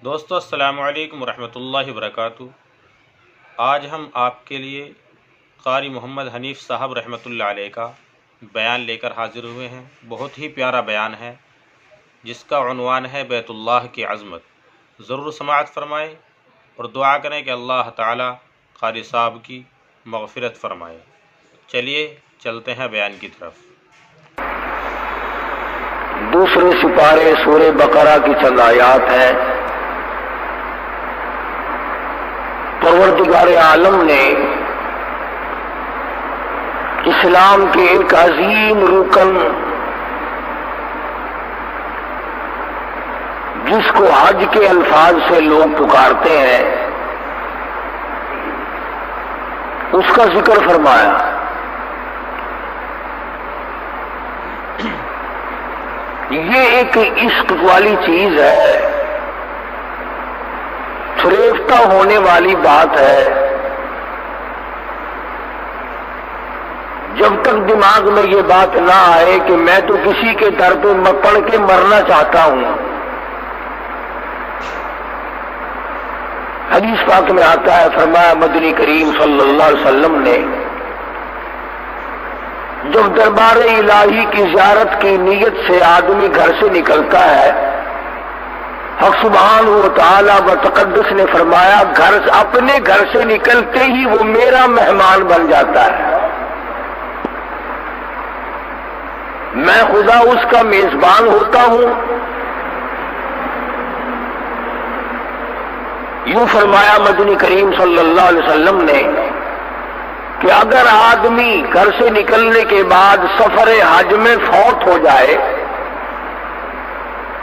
دوستو السلام علیکم ورحمۃ اللہ وبرکاتہ۔ آج ہم آپ کے لیے قاری محمد حنیف صاحب رحمۃ اللہ علیہ کا بیان لے کر حاضر ہوئے ہیں۔ بہت ہی پیارا بیان ہے جس کا عنوان ہے بیت اللہ کی عظمت۔ ضرور سماعت فرمائے اور دعا کریں کہ اللہ تعالی قاری صاحب کی مغفرت فرمائے۔ چلیے چلتے ہیں بیان کی طرف۔ دوسرے سپارے سورہ بقرہ کی چند آیات ہیں۔ پروردگار عالم نے اسلام کے ایک عظیم رکن جس کو حج کے الفاظ سے لوگ پکارتے ہیں اس کا ذکر فرمایا۔ یہ ایک عشق والی چیز ہے، فریفتہ ہونے والی بات ہے۔ جب تک دماغ میں یہ بات نہ آئے کہ میں تو کسی کے در پہ پڑھ کے مرنا چاہتا ہوں۔ حدیث پاک میں آتا ہے، فرمایا مدنی کریم صلی اللہ علیہ وسلم نے جب دربار الہی کی زیارت کی نیت سے آدمی گھر سے نکلتا ہے، حق سبحانہ و تعالی و تقدس نے فرمایا اپنے گھر سے نکلتے ہی وہ میرا مہمان بن جاتا ہے، میں خدا اس کا میزبان ہوتا ہوں۔ یوں فرمایا مدنی کریم صلی اللہ علیہ وسلم نے کہ اگر آدمی گھر سے نکلنے کے بعد سفر حج میں فوت ہو جائے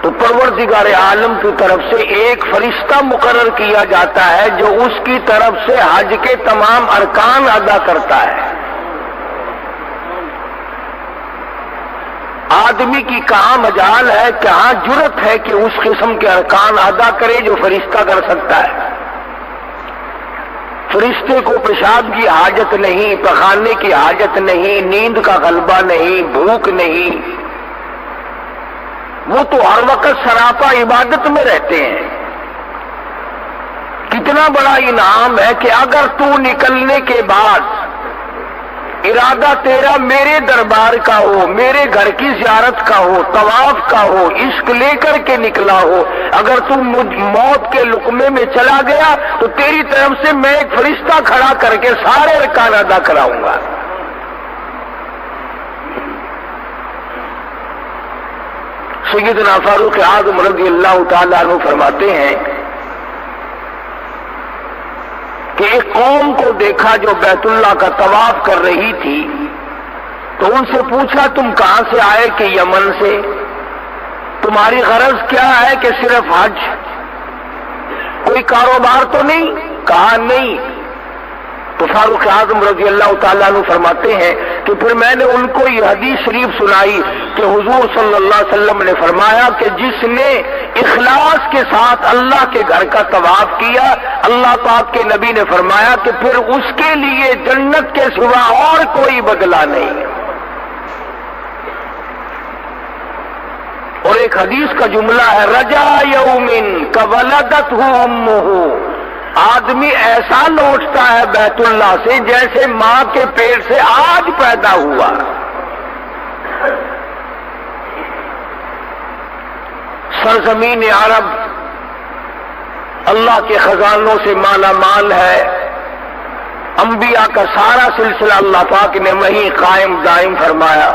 تو پروردگار عالم کی طرف سے ایک فرشتہ مقرر کیا جاتا ہے جو اس کی طرف سے حج کے تمام ارکان ادا کرتا ہے۔ آدمی کی کہاں مجال ہے، کہاں جرت ہے کہ اس قسم کے ارکان ادا کرے جو فرشتہ کر سکتا ہے۔ فرشتے کو پیشاب کی حاجت نہیں، پخانے کی حاجت نہیں، نیند کا غلبہ نہیں، بھوک نہیں، وہ تو ہر وقت سراپا عبادت میں رہتے ہیں۔ کتنا بڑا انعام ہے کہ اگر تو نکلنے کے بعد ارادہ تیرا میرے دربار کا ہو، میرے گھر کی زیارت کا ہو، طواف کا ہو، عشق لے کر کے نکلا ہو، اگر تو موت کے لقمے میں چلا گیا تو تیری طرف سے میں ایک فرشتہ کھڑا کر کے سارے ارکان ادا کراؤں گا۔ سیدنا فاروق اعظم رضی اللہ تعالیٰ عنہ فرماتے ہیں کہ ایک قوم کو دیکھا جو بیت اللہ کا طواف کر رہی تھی، تو ان سے پوچھا تم کہاں سے آئے؟ کہ یمن سے۔ تمہاری غرض کیا ہے؟ کہ صرف حج، کوئی کاروبار تو نہیں؟ کہا نہیں۔ تو فاروق اعظم رضی اللہ تعالیٰ عنہ فرماتے ہیں کہ پھر میں نے ان کو یہ حدیث شریف سنائی کہ حضور صلی اللہ علیہ وسلم نے فرمایا کہ جس نے اخلاص کے ساتھ اللہ کے گھر کا طواف کیا، اللہ پاک کے نبی نے فرمایا کہ پھر اس کے لیے جنت کے سوا اور کوئی بدلہ نہیں۔ اور ایک حدیث کا جملہ ہے، رجا یومن کولدتہ امہ، آدمی ایسا لوٹتا ہے بیت اللہ سے جیسے ماں کے پیٹ سے آج پیدا ہوا۔ سرزمین عرب اللہ کے خزانوں سے مالا مال ہے، انبیاء کا سارا سلسلہ اللہ پاک نے وہیں قائم دائم فرمایا۔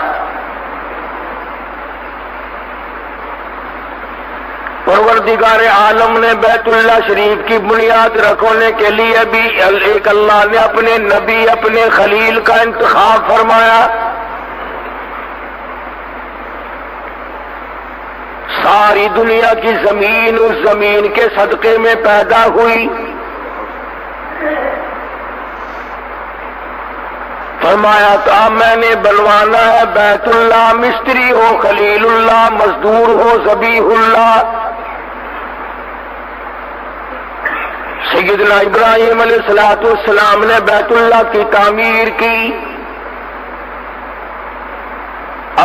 پروردگار عالم نے بیت اللہ شریف کی بنیاد رکھنے کے لیے بھی ایک اللہ نے اپنے نبی، اپنے خلیل کا انتخاب فرمایا۔ ساری دنیا کی زمین اس زمین کے صدقے میں پیدا ہوئی۔ فرمایا تھا میں نے بنوانا ہے بیت اللہ، مستری ہو خلیل اللہ، مزدور ہو ذبیح اللہ۔ سیدنا ابراہیم علیہ السلام نے بیت اللہ کی تعمیر کی،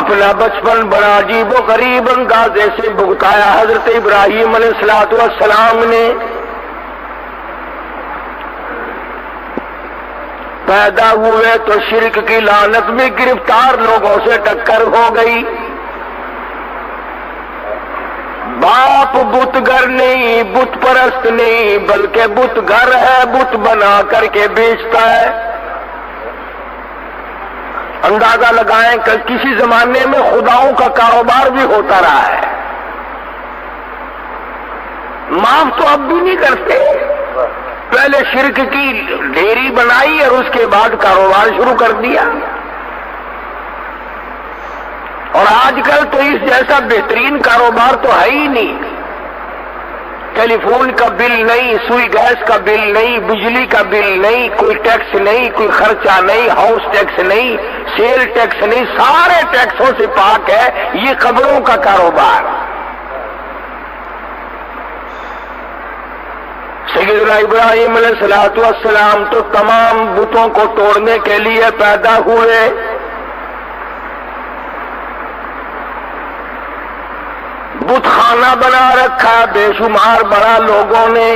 اپنا بچپن بڑا عجیب و غریب اندازے سے بھگتایا حضرت ابراہیم علیہ السلام نے. پیدا ہوئے تو شرک کی لعنت میں گرفتار لوگوں سے ٹکر ہو گئی. باپ بت گھر نہیں، بت پرست نہیں، بلکہ بت گھر ہے، بت بنا کر کے بیچتا ہے. اندازہ لگائیں کہ کسی زمانے میں خداؤں کا کاروبار بھی ہوتا رہا ہے. معاف تو اب بھی نہیں کرتے، پہلے شرک کی ڈھیری بنائی اور اس کے بعد کاروبار شروع کر دیا. اور آج کل تو اس جیسا بہترین کاروبار تو ہے ہی نہیں. ٹیلی فون کا بل نہیں، سوئی گیس کا بل نہیں، بجلی کا بل نہیں، کوئی ٹیکس نہیں، کوئی خرچہ نہیں، ہاؤس ٹیکس نہیں، سیل ٹیکس نہیں، سارے ٹیکسوں سے پاک ہے یہ قبروں کا کاروبار. سیدنا ابراہیم علیہ السلام تو تمام بتوں کو توڑنے کے لیے پیدا ہوئے. بت خانہ بنا رکھا، بے شمار بڑا لوگوں نے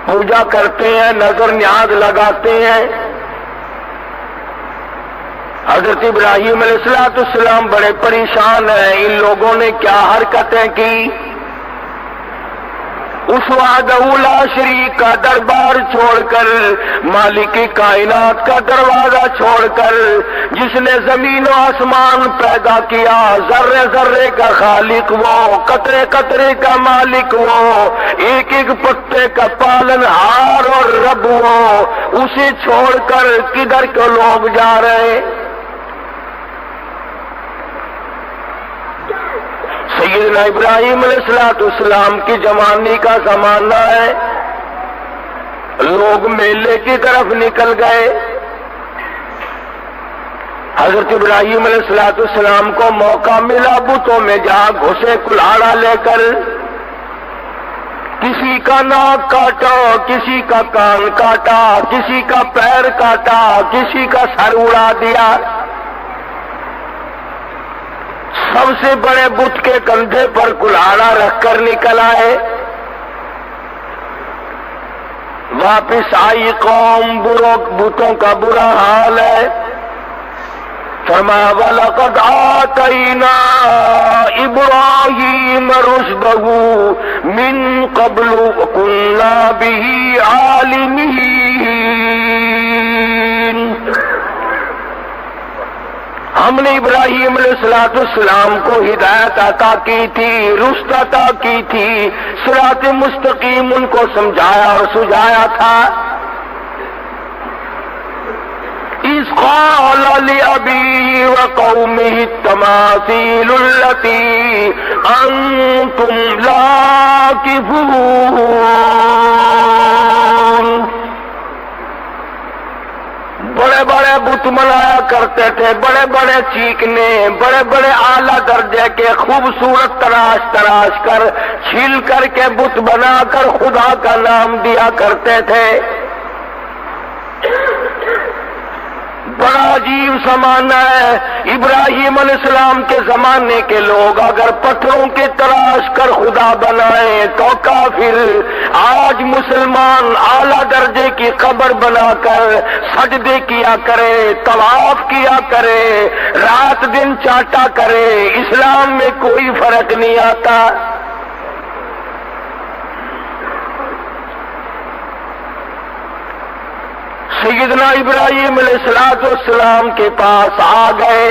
پوجا کرتے ہیں، نظر نیاز لگاتے ہیں. حضرت ابراہیم علیہ السلام بڑے پریشان ہیں، ان لوگوں نے کیا حرکتیں کی. اس وحدہ لا شریک کا دربار چھوڑ کر، مالک کائنات کا دروازہ چھوڑ کر، جس نے زمین و آسمان پیدا کیا، ذرے ذرے کا خالق وہ، قطرے قطرے کا مالک وہ، ایک ایک پتے کا پالن ہار اور رب وہ، اسے چھوڑ کر کدھر کو لوگ جا رہے. سیدنا ابراہیم علیہ السلام کی جوانی کا زمانہ ہے. لوگ میلے کی طرف نکل گئے. حضرت ابراہیم علیہ السلام کو موقع ملا بتوں میں جا گھسے کلاڑا لے کر. کسی کا ناک کاٹا، کسی کا کان کاٹا، کسی کا پیر کاٹا، کسی کا سر اڑا دیا. سب سے بڑے بت کے کندھے پر کلاڑا رکھ کر نکل آئے. واپس آئی قوم، بتوں کا برا حال ہے. فرمایا وَلَقَدْ آتَيْنَا إِبْرَاهِيمَ رُشْدَهُ مِنْ قَبْلُ وَكُنَّا بِهِ عَالِمِينَ. ہم نے ابراہیم علیہ السلام کو ہدایت عطا کی تھی، رشد عطا کی تھی، صراط مستقیم ان کو سمجھایا اور سجایا تھا. اِذْ قَالَ لِأَبِيهِ وَقَوْمِهِ التَّمَاثِيلُ الَّتِي أَنْتُمْ عَاكِفُونَ. بڑے بڑے بت بنایا کرتے تھے، بڑے بڑے چیکنے، بڑے بڑے اعلیٰ درجے کے خوبصورت تراش کر چھیل کر کے بت بنا کر خدا کا نام دیا کرتے تھے. بڑا عجیب زمانہ ہے. ابراہیم علیہ السلام کے زمانے کے لوگ اگر پتھروں کے تراش کر خدا بنائیں تو کافر. آج مسلمان اعلیٰ درجے کی قبر بنا کر سجدے کیا کرے، طواف کیا کرے، رات دن چاٹا کرے، اسلام میں کوئی فرق نہیں آتا. سیدنا ابراہیم علیہ السلام کے پاس آ گئے،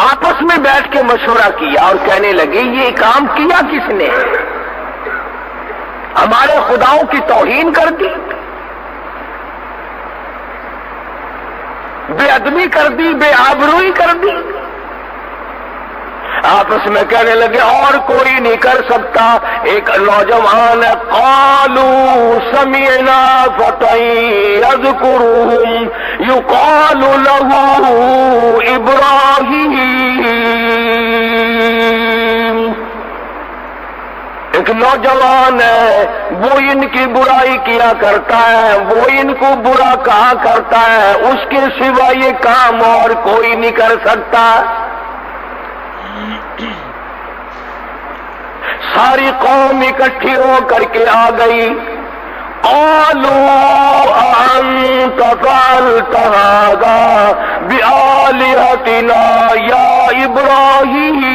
آپس میں بیٹھ کے مشورہ کیا اور کہنے لگے یہ کام کیا کس نے؟ ہمارے خداؤں کی توہین کر دی، بے ادبی کر دی، بے آبروئی کر دی. آپس میں کہنے لگے اور کوئی نہیں کر سکتا. ایک نوجوان ہے، قالوا سمعنا فتى يذكرهم يقال له ابراہیم. ایک نوجوان ہے، وہ ان کی برائی کیا کرتا ہے، وہ ان کو برا کہا کرتا ہے، اس کے سوا یہ کام اور کوئی نہیں کر سکتا۔ ساری قوم اکٹھی ہو کر کے آ گئی۔ قالوا انت فعلت هذا بآلهتنا یا ابراہیم،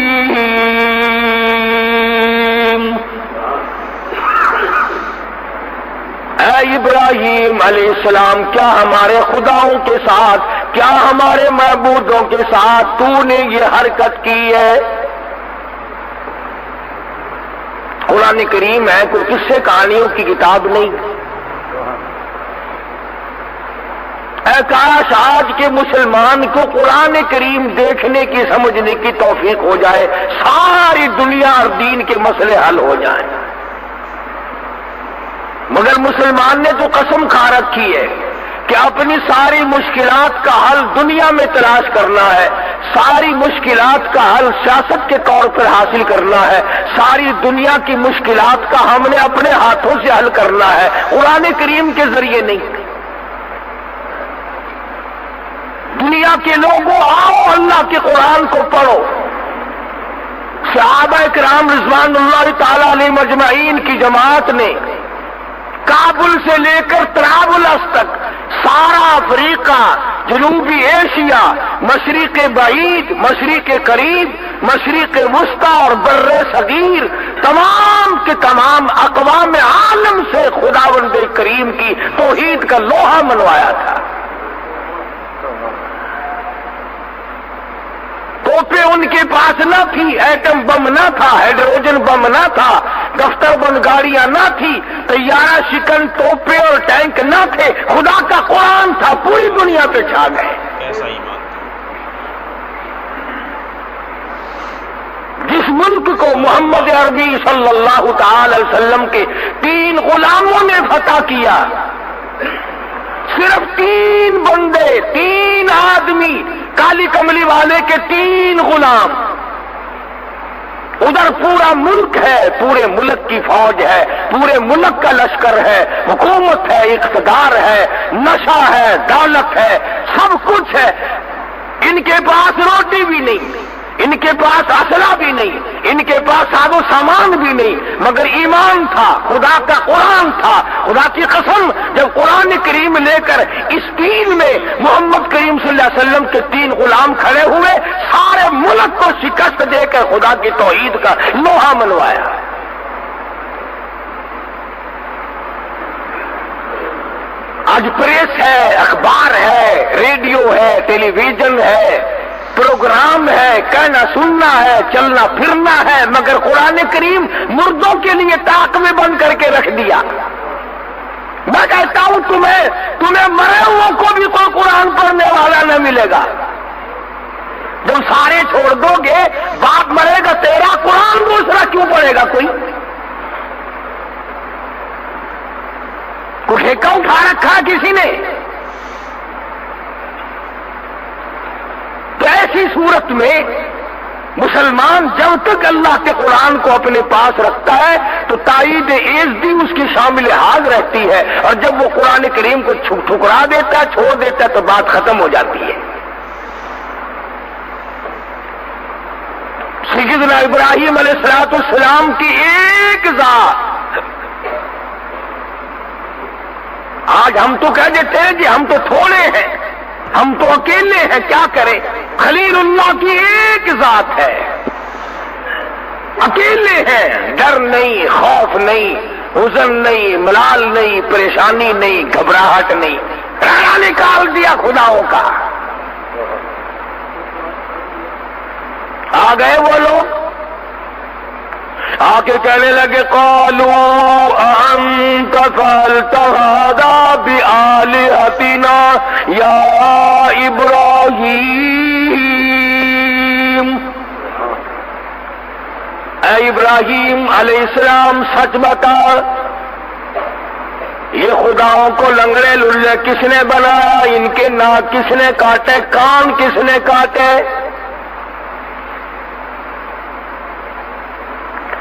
اے ابراہیم علیہ السلام، کیا ہمارے خداؤں کے ساتھ، کیا ہمارے معبودوں کے ساتھ تو نے یہ حرکت کی ہے؟ قرآن کریم ہے، کوئی قصے کہانیوں کی کتاب نہیں۔ اے کاش آج کے مسلمان کو قرآن کریم دیکھنے کی، سمجھنے کی توفیق ہو جائے، ساری دنیا اور دین کے مسئلے حل ہو جائیں۔ مگر مسلمان نے تو قسم کھا رکھی ہے کہ اپنی ساری مشکلات کا حل دنیا میں تلاش کرنا ہے، ساری مشکلات کا حل سیاست کے طور پر حاصل کرنا ہے، ساری دنیا کی مشکلات کا ہم نے اپنے ہاتھوں سے حل کرنا ہے، قرآن کریم کے ذریعے نہیں۔ دنیا کے لوگوں، آؤ اللہ کے قرآن کو پڑھو۔ صحابہ کرام رضوان اللہ تعالی علیہ مجمعین کی جماعت نے کابل سے لے کر طرابلس تک سارا افریقہ، جنوبی ایشیا، مشرق بعید، مشرق قریب، مشرق وسطی اور بر صغیر، تمام کے تمام اقوام عالم سے خداوند کریم کی توحید کا لوہا منوایا تھا۔ توپیں ان کے پاس نہ تھی، ایٹم بم نہ تھا، ہائیڈروجن بم نہ تھا، دفتر بند گاڑیاں نہ تھی، طیارہ شکن توپیں اور ٹینک نہ تھے، خدا کا قرآن تھا، پوری دنیا پہ چھا گئے۔ ایسا ایمان جس ملک کو محمد عربی صلی اللہ تعالی علیہ وسلم کے 3 غلاموں نے فتح کیا، صرف 3 بندے، 3 آدمی، کالی کملی والے کے 3 غلام، ادھر پورا ملک ہے، پورے ملک کی فوج ہے، پورے ملک کا لشکر ہے، حکومت ہے، اقتدار ہے، نشہ ہے، دولت ہے، سب کچھ ہے، ان کے پاس روٹی بھی نہیں، ان کے پاس اسلحہ بھی نہیں، ان کے پاس ساز و سامان بھی نہیں، مگر ایمان تھا، خدا کا قرآن تھا۔ خدا کی قسم، جب قرآن کریم لے کر اس دین میں محمد کریم صلی اللہ علیہ وسلم کے 3 غلام کھڑے ہوئے، سارے ملک کو شکست دے کر خدا کی توحید کا لوہا منوایا۔ آج پریس ہے، اخبار ہے، ریڈیو ہے، ٹیلی ویژن ہے، پروگرام ہے، کہنا سننا ہے، چلنا پھرنا ہے، مگر قرآن کریم مردوں کے لیے تاک میں بند کر کے رکھ دیا۔ میں کہتا ہوں تمہیں مرے ہوئوں کو بھی کوئی قرآن پڑھنے والا نہ ملے گا۔ جب سارے چھوڑ دو گے، باپ مرے گا تیرا، قرآن دوسرا کیوں پڑھے گا کوئی؟ کوئی ٹھیکہ اٹھا رکھا کسی نے؟ تو ایسی صورت میں مسلمان جب تک اللہ کے قرآن کو اپنے پاس رکھتا ہے تو تائید عزتی اس کی شامل حال رہتی ہے، اور جب وہ قرآن کریم کو ٹھکرا دیتا ہے، چھوڑ دیتا ہے، تو بات ختم ہو جاتی ہے۔ سیدنا ابراہیم علیہ السلام کی ایک ذات، آج ہم تو کہہ دیتے ہیں کہ ہم تو تھوڑے ہیں، ہم تو اکیلے ہیں، کیا کریں؟ خلیل اللہ کی ایک ذات ہے، اکیلے ہیں، ڈر نہیں، خوف نہیں، حزن نہیں، ملال نہیں، پریشانی نہیں، گھبراہٹ نہیں، رانا نکال دیا خداؤں کا۔ آ گئے وہ لوگ، آ کے کہنے لگے قالوا انت فعلت هذا بآلهتنا یا ابراہیم، اے ابراہیم علیہ السلام سچ بتا، یہ خداؤں کو لنگڑے للے کس نے بنایا؟ ان کے ناک کس نے کاٹے؟ کان کس نے کاٹے؟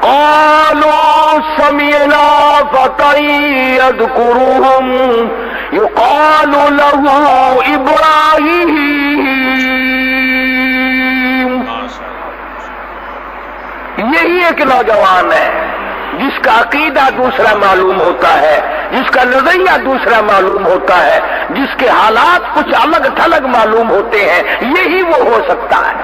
قالوا سمعنا فتى يذكرهم يقال له ابراہیم. یہی ایک نوجوان ہے جس کا عقیدہ دوسرا معلوم ہوتا ہے، جس کا نظریہ دوسرا معلوم ہوتا ہے، جس کے حالات کچھ الگ تھلگ معلوم ہوتے ہیں، یہی وہ ہو سکتا ہے.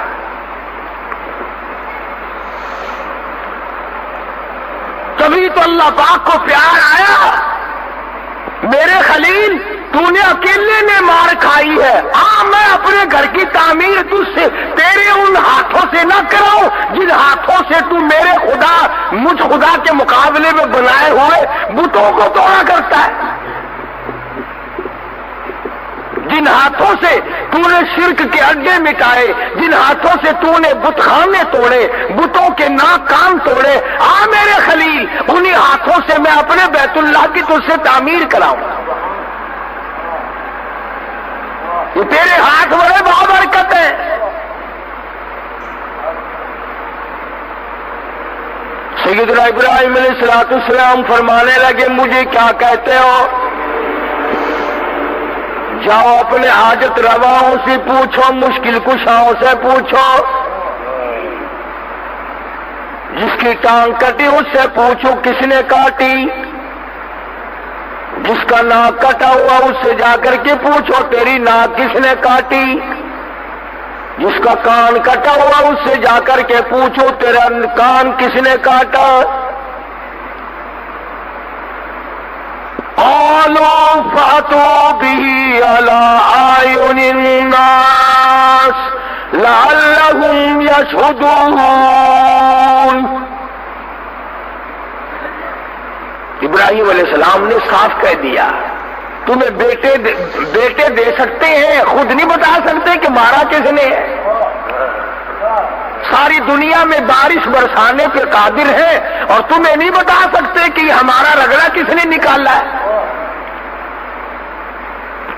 تبھی تو اللہ پاک کو پیار آیا. میرے خلیل، تو نے اکیلے نے مار کھائی ہے، میں اپنے گھر کی تعمیر تجھ سے تیرے ان ہاتھوں سے نہ کراؤں جن ہاتھوں سے تو میرے خدا، مجھ خدا کے مقابلے میں بنائے ہوئے بتوں کو توڑا کرتا ہے. جن ہاتھوں سے تو نے شرک کے اڈے مٹائے، جن ہاتھوں سے تو نے بت خانے توڑے، بتوں کے ناک کان توڑے، میرے خلیل، انہی ہاتھوں سے میں اپنے بیت اللہ کی تجھ سے تعمیر کراؤں. یہ تیرے ہاتھ بڑے بابرکت ہیں. سیدنا ابراہیم علیہ السلام فرمانے لگے، مجھے کیا کہتے ہو؟ جاؤ اپنے حاجت رواؤں سے پوچھو، مشکل کشاؤں سے پوچھو، جس کی ٹانگ کٹی اس سے پوچھو کس نے کاٹی، جس کا ناک کٹا ہوا اس سے جا کر کے پوچھو تیری ناک کس نے کاٹی، جس کا کان کٹا ہوا اس سے جا کر کے پوچھو تیرا کان کس نے کاٹا. قالوا فأتوا به على أعين الناس لعلهم يشهدون. ابراہیم علیہ السلام نے صاف کہہ دیا، تمہیں بیٹے دے سکتے ہیں، خود نہیں بتا سکتے کہ مارا کس نے ہے. ساری دنیا میں بارش برسانے پہ قادر ہے اور تمہیں نہیں بتا سکتے کہ ہمارا رگڑا کس نے نکالا ہے.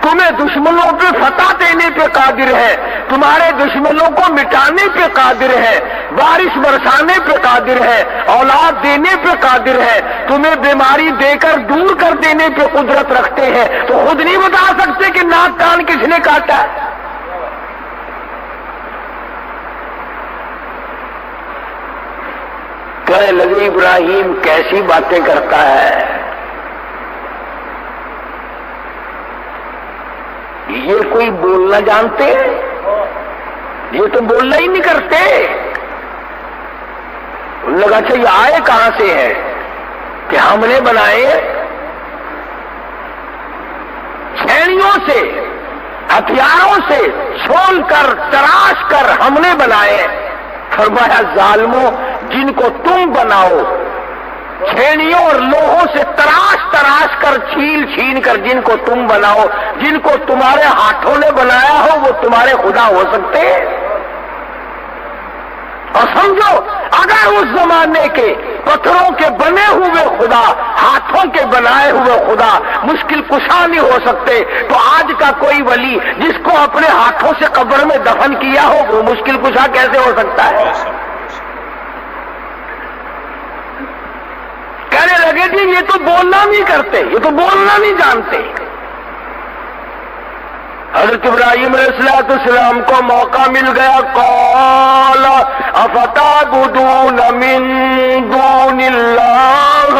تمہیں دشمنوں پہ فتح دینے پہ قادر ہے، تمہارے دشمنوں کو مٹانے پہ قادر ہے، بارش برسانے پہ قادر ہے، اولاد دینے پہ قادر ہے، تمہیں بیماری دے کر دور کر دینے پہ قدرت رکھتے ہیں، تو خود نہیں بتا سکتے کہ ناک کان کس نے کاٹا ہے. کہنے لگے ابراہیم کیسی باتیں کرتا ہے، یہ کوئی بولنا جانتے ہیں؟ یہ تو بولنا ہی نہیں کرتے. لگا اچھا یہ آئے کہاں سے ہے کہ ہم نے بنائے؟ چھینیوں سے، ہتھیاروں سے چھول کر تراش کر ہم نے بنائے. فرمایا ظالموں، جن کو تم بناؤ چھینیوں اور لوہوں سے تراش کر چھین کر جن کو تم بناؤ، جن کو تمہارے ہاتھوں نے بنایا ہو وہ تمہارے خدا ہو سکتے ہیں؟ اور سمجھو اگر اس زمانے کے پتھروں کے بنے ہوئے خدا، ہاتھوں کے بنائے ہوئے خدا مشکل کشا نہیں ہو سکتے، تو آج کا کوئی ولی جس کو اپنے ہاتھوں سے قبر میں دفن کیا ہو وہ مشکل کشا کیسے ہو سکتا ہے؟ کہنے لگے جی یہ تو بولنا نہیں کرتے، یہ تو بولنا نہیں جانتے. حضرت ابراہیم علیہ السلام کو موقع مل گیا. قال افتعبدون من دون اللہ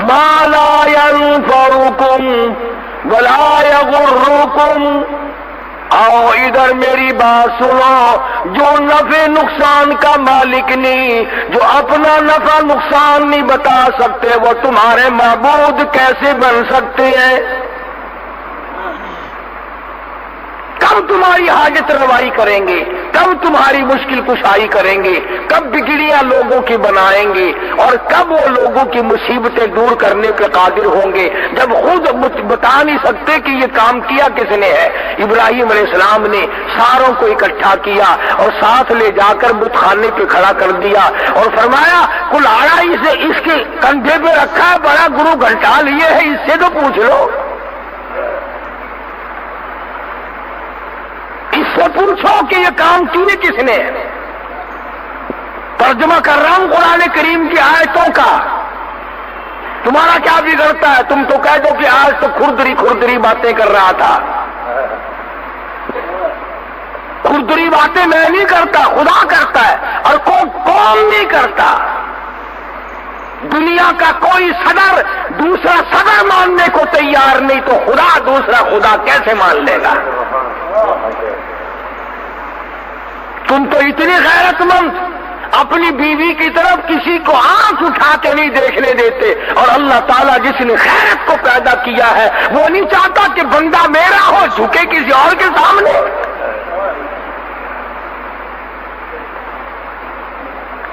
ما لا ينفعكم ولا يضركم. آؤ ادھر میری بات سنو، جو نفع نقصان کا مالک نہیں، جو اپنا نفع نقصان نہیں بتا سکتے، وہ تمہارے معبود کیسے بن سکتے ہیں؟ کب تمہاری حاجت روائی کریں گے؟ کب تمہاری مشکل کشائی کریں گے؟ کب بگڑیاں لوگوں کی بنائیں گے؟ اور کب وہ لوگوں کی مصیبتیں دور کرنے پہ قادر ہوں گے جب خود بتا نہیں سکتے کہ یہ کام کیا کس نے ہے؟ ابراہیم علیہ السلام نے ساروں کو اکٹھا کیا اور ساتھ لے جا کر بت خانے پہ کھڑا کر دیا اور فرمایا کلاڑا اسے اس کے کندھے پہ رکھا ہے، بڑا گرو گھنٹا لیے ہے، اس سے تو پوچھ لو، اس سے پوچھو کہ یہ کام کیے کس نے؟ ترجمہ کر رہا ہوں قرآن کریم کی آیتوں کا، تمہارا کیا بگڑتا ہے؟ تم تو کہہ دو کہ آج تو کھردری باتیں کر رہا تھا۔ کھردری باتیں میں نہیں کرتا، خدا کرتا ہے، اور کون نہیں کرتا۔ دنیا کا کوئی صدر دوسرا صدر ماننے کو تیار نہیں، تو خدا دوسرا خدا کیسے مان لے گا؟ تم تو اتنی غیرت مند، اپنی بیوی کی طرف کسی کو آنکھ اٹھا کے نہیں دیکھنے دیتے، اور اللہ تعالیٰ جس نے غیرت کو پیدا کیا ہے وہ نہیں چاہتا کہ بندہ میرا ہو جھکے کسی اور کے سامنے۔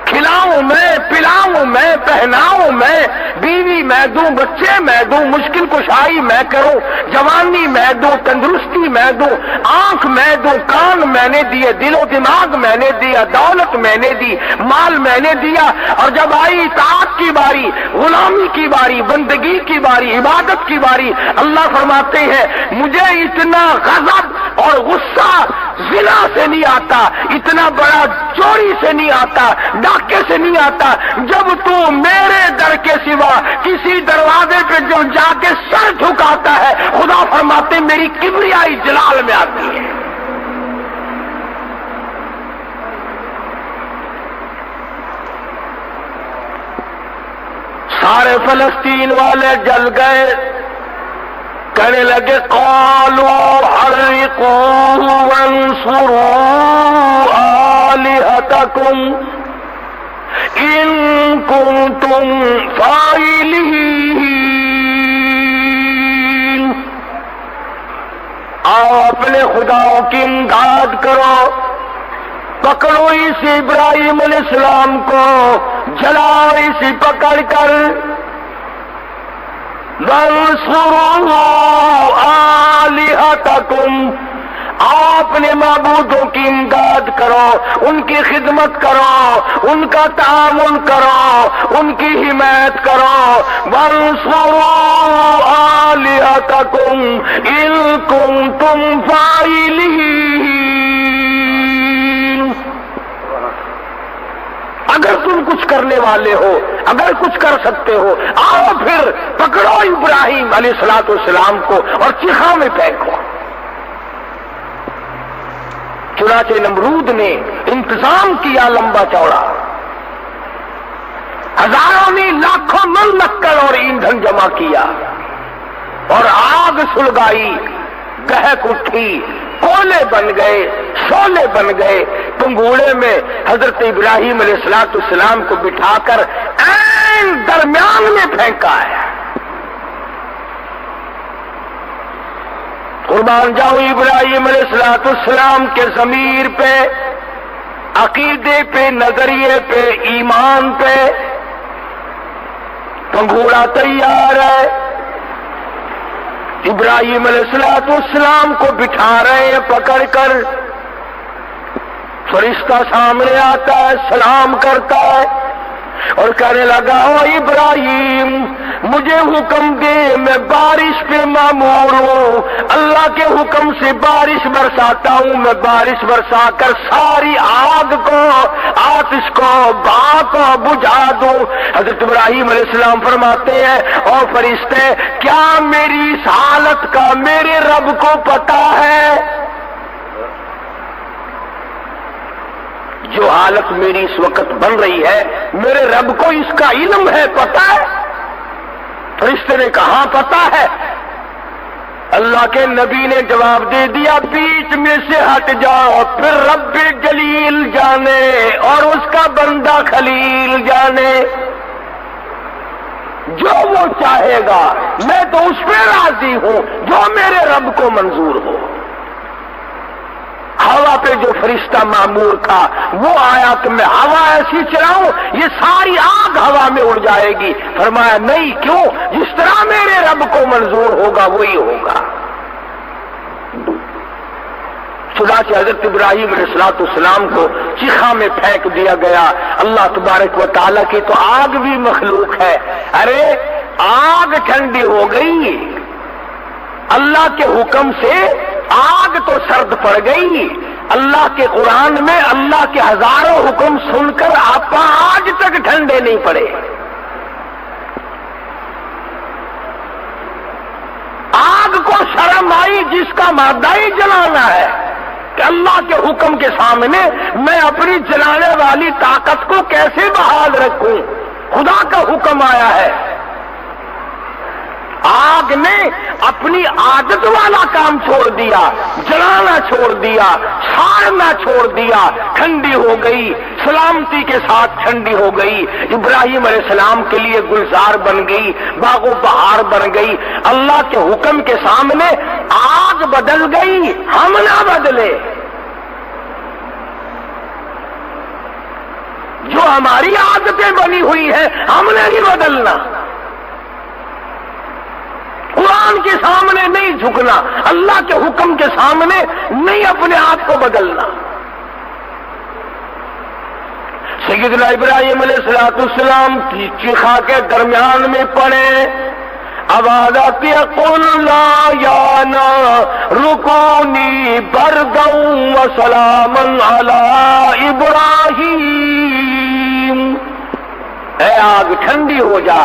کھلاؤں میں، پلاؤں میں، پہناؤں میں، بیوی میں دوں، بچے میں دوں، مشکل کشائی میں کروں، جوانی میں دوں، تندرستی میں دوں، آنکھ میں دوں، کان میں نے دیے، دل و دماغ میں نے دیا، دولت میں نے دی، مال میں نے دیا، اور جب آئی اطاعت کی باری، غلامی کی باری، بندگی کی باری، عبادت کی باری، اللہ فرماتے ہیں مجھے اتنا غضب اور غصہ زنا سے نہیں آتا، اتنا بڑا چوری سے نہیں آتا، ڈاکے سے نہیں آتا، جب تو میرے در کے سوا کسی دروازے پہ جو جا کے سر جھکاتا ہے، خدا فرماتے میری کبریائی جلال میں آتی ہے۔ سارے فلسطین والے جل گئے، کہنے لگے قالوا حرقوه وانصروا آلهتكم ان کنتم فاعلین۔ آؤ اپنے خداؤں کی امداد کرو، پکڑو اس ابراہیم علیہ السلام کو، جلاؤ اسی پکڑ کر، وانصروا آلہتکم، اپنے معبودوں کی امداد کرو، ان کی خدمت کرو، ان کا تعاون کرو، ان کی حمایت کرو، وانصروا آلہتکم ان کنتم فاعلین۔ اگر تم کچھ کرنے والے ہو، اگر کچھ کر سکتے ہو، آؤ پھر پکڑو ابراہیم علیہ السلام کو اور چیخا میں پھینکو۔ چنانچہ نمرود نے انتظام کیا لمبا چوڑا، ہزاروں نے لاکھوں من لکڑ اور ایندھن جمع کیا اور آگ سلگائی، دہک اٹھی، کولے بن گئے، شعلے بن گئے، پنگوڑے میں حضرت ابراہیم علیہ السلام کو بٹھا کر عین درمیان میں پھینکا ہے۔ قربان جاؤ ابراہیم علیہ السلام کے ضمیر پہ، عقیدے پہ، نظریے پہ، ایمان پہ پنگوڑا تیار ہے۔ ابراہیم علیہ السلام کو بٹھا رہے ہیں پکڑ کر، فرشتہ سامنے آتا ہے، سلام کرتا ہے اور کہنے لگا او ابراہیم مجھے حکم دے، میں بارش پہ مامور ہوں، اللہ کے حکم سے بارش برساتا ہوں، میں بارش برسا کر ساری آگ کو، آتش کو، بھاپ کو بجھا دوں۔ حضرت ابراہیم علیہ السلام فرماتے ہیں او فرشتے کیا میری اس حالت کا میرے رب کو پتا ہے؟ جو حالت میری اس وقت بن رہی ہے میرے رب کو اس کا علم ہے، پتا ہے؟ فرشتے نے کہا پتا ہے۔ اللہ کے نبی نے جواب دے دیا بیچ میں سے ہٹ جاؤ، پھر رب جلیل جانے اور اس کا بندہ خلیل جانے، جو وہ چاہے گا میں تو اس پہ راضی ہوں جو میرے رب کو منظور ہو۔ ہوا پہ جو فرشتہ معمور تھا وہ آیا کہ میں ہوا ایسی چلاؤں یہ ساری آگ ہوا میں اڑ جائے گی، فرمایا نہیں، کیوں؟ جس طرح میرے رب کو منظور ہوگا وہی ہوگا۔ چنانچہ حضرت ابراہیم علیہ السلام کو چیخا میں پھینک دیا گیا۔ اللہ تبارک و تعالیٰ کی تو آگ بھی مخلوق ہے، ارے آگ ٹھنڈی ہو گئی، اللہ کے حکم سے آگ تو سرد پڑ گئی، اللہ کے قرآن میں اللہ کے ہزاروں حکم سن کر آپ آج تک ٹھنڈے نہیں پڑے. آگ کو شرم آئی جس کا مادہ ہی جلانا ہے کہ اللہ کے حکم کے سامنے میں اپنی جلانے والی طاقت کو کیسے بحال رکھوں. خدا کا حکم آیا ہے. آگ نے اپنی عادت والا کام چھوڑ دیا, جلانا چھوڑ دیا, ساڑنا چھوڑ دیا, ٹھنڈی ہو گئی, سلامتی کے ساتھ ٹھنڈی ہو گئی. ابراہیم علیہ السلام کے لیے گلزار بن گئی, باغ و بہار بن گئی. اللہ کے حکم کے سامنے آگ بدل گئی, ہم نہ بدلے. جو ہماری عادتیں بنی ہوئی ہیں ہم نے نہیں بدلنا. قرآن کے سامنے نہیں جھکنا, اللہ کے حکم کے سامنے نہیں اپنے آپ کو بدلنا. سیدنا ابراہیم علیہ السلام کی چیخا کے درمیان میں پڑے, آواز آتی ہے قل لا یا نارکونی بردا وسلاما علی ابراہیم. اے آگ ٹھنڈی ہو جا,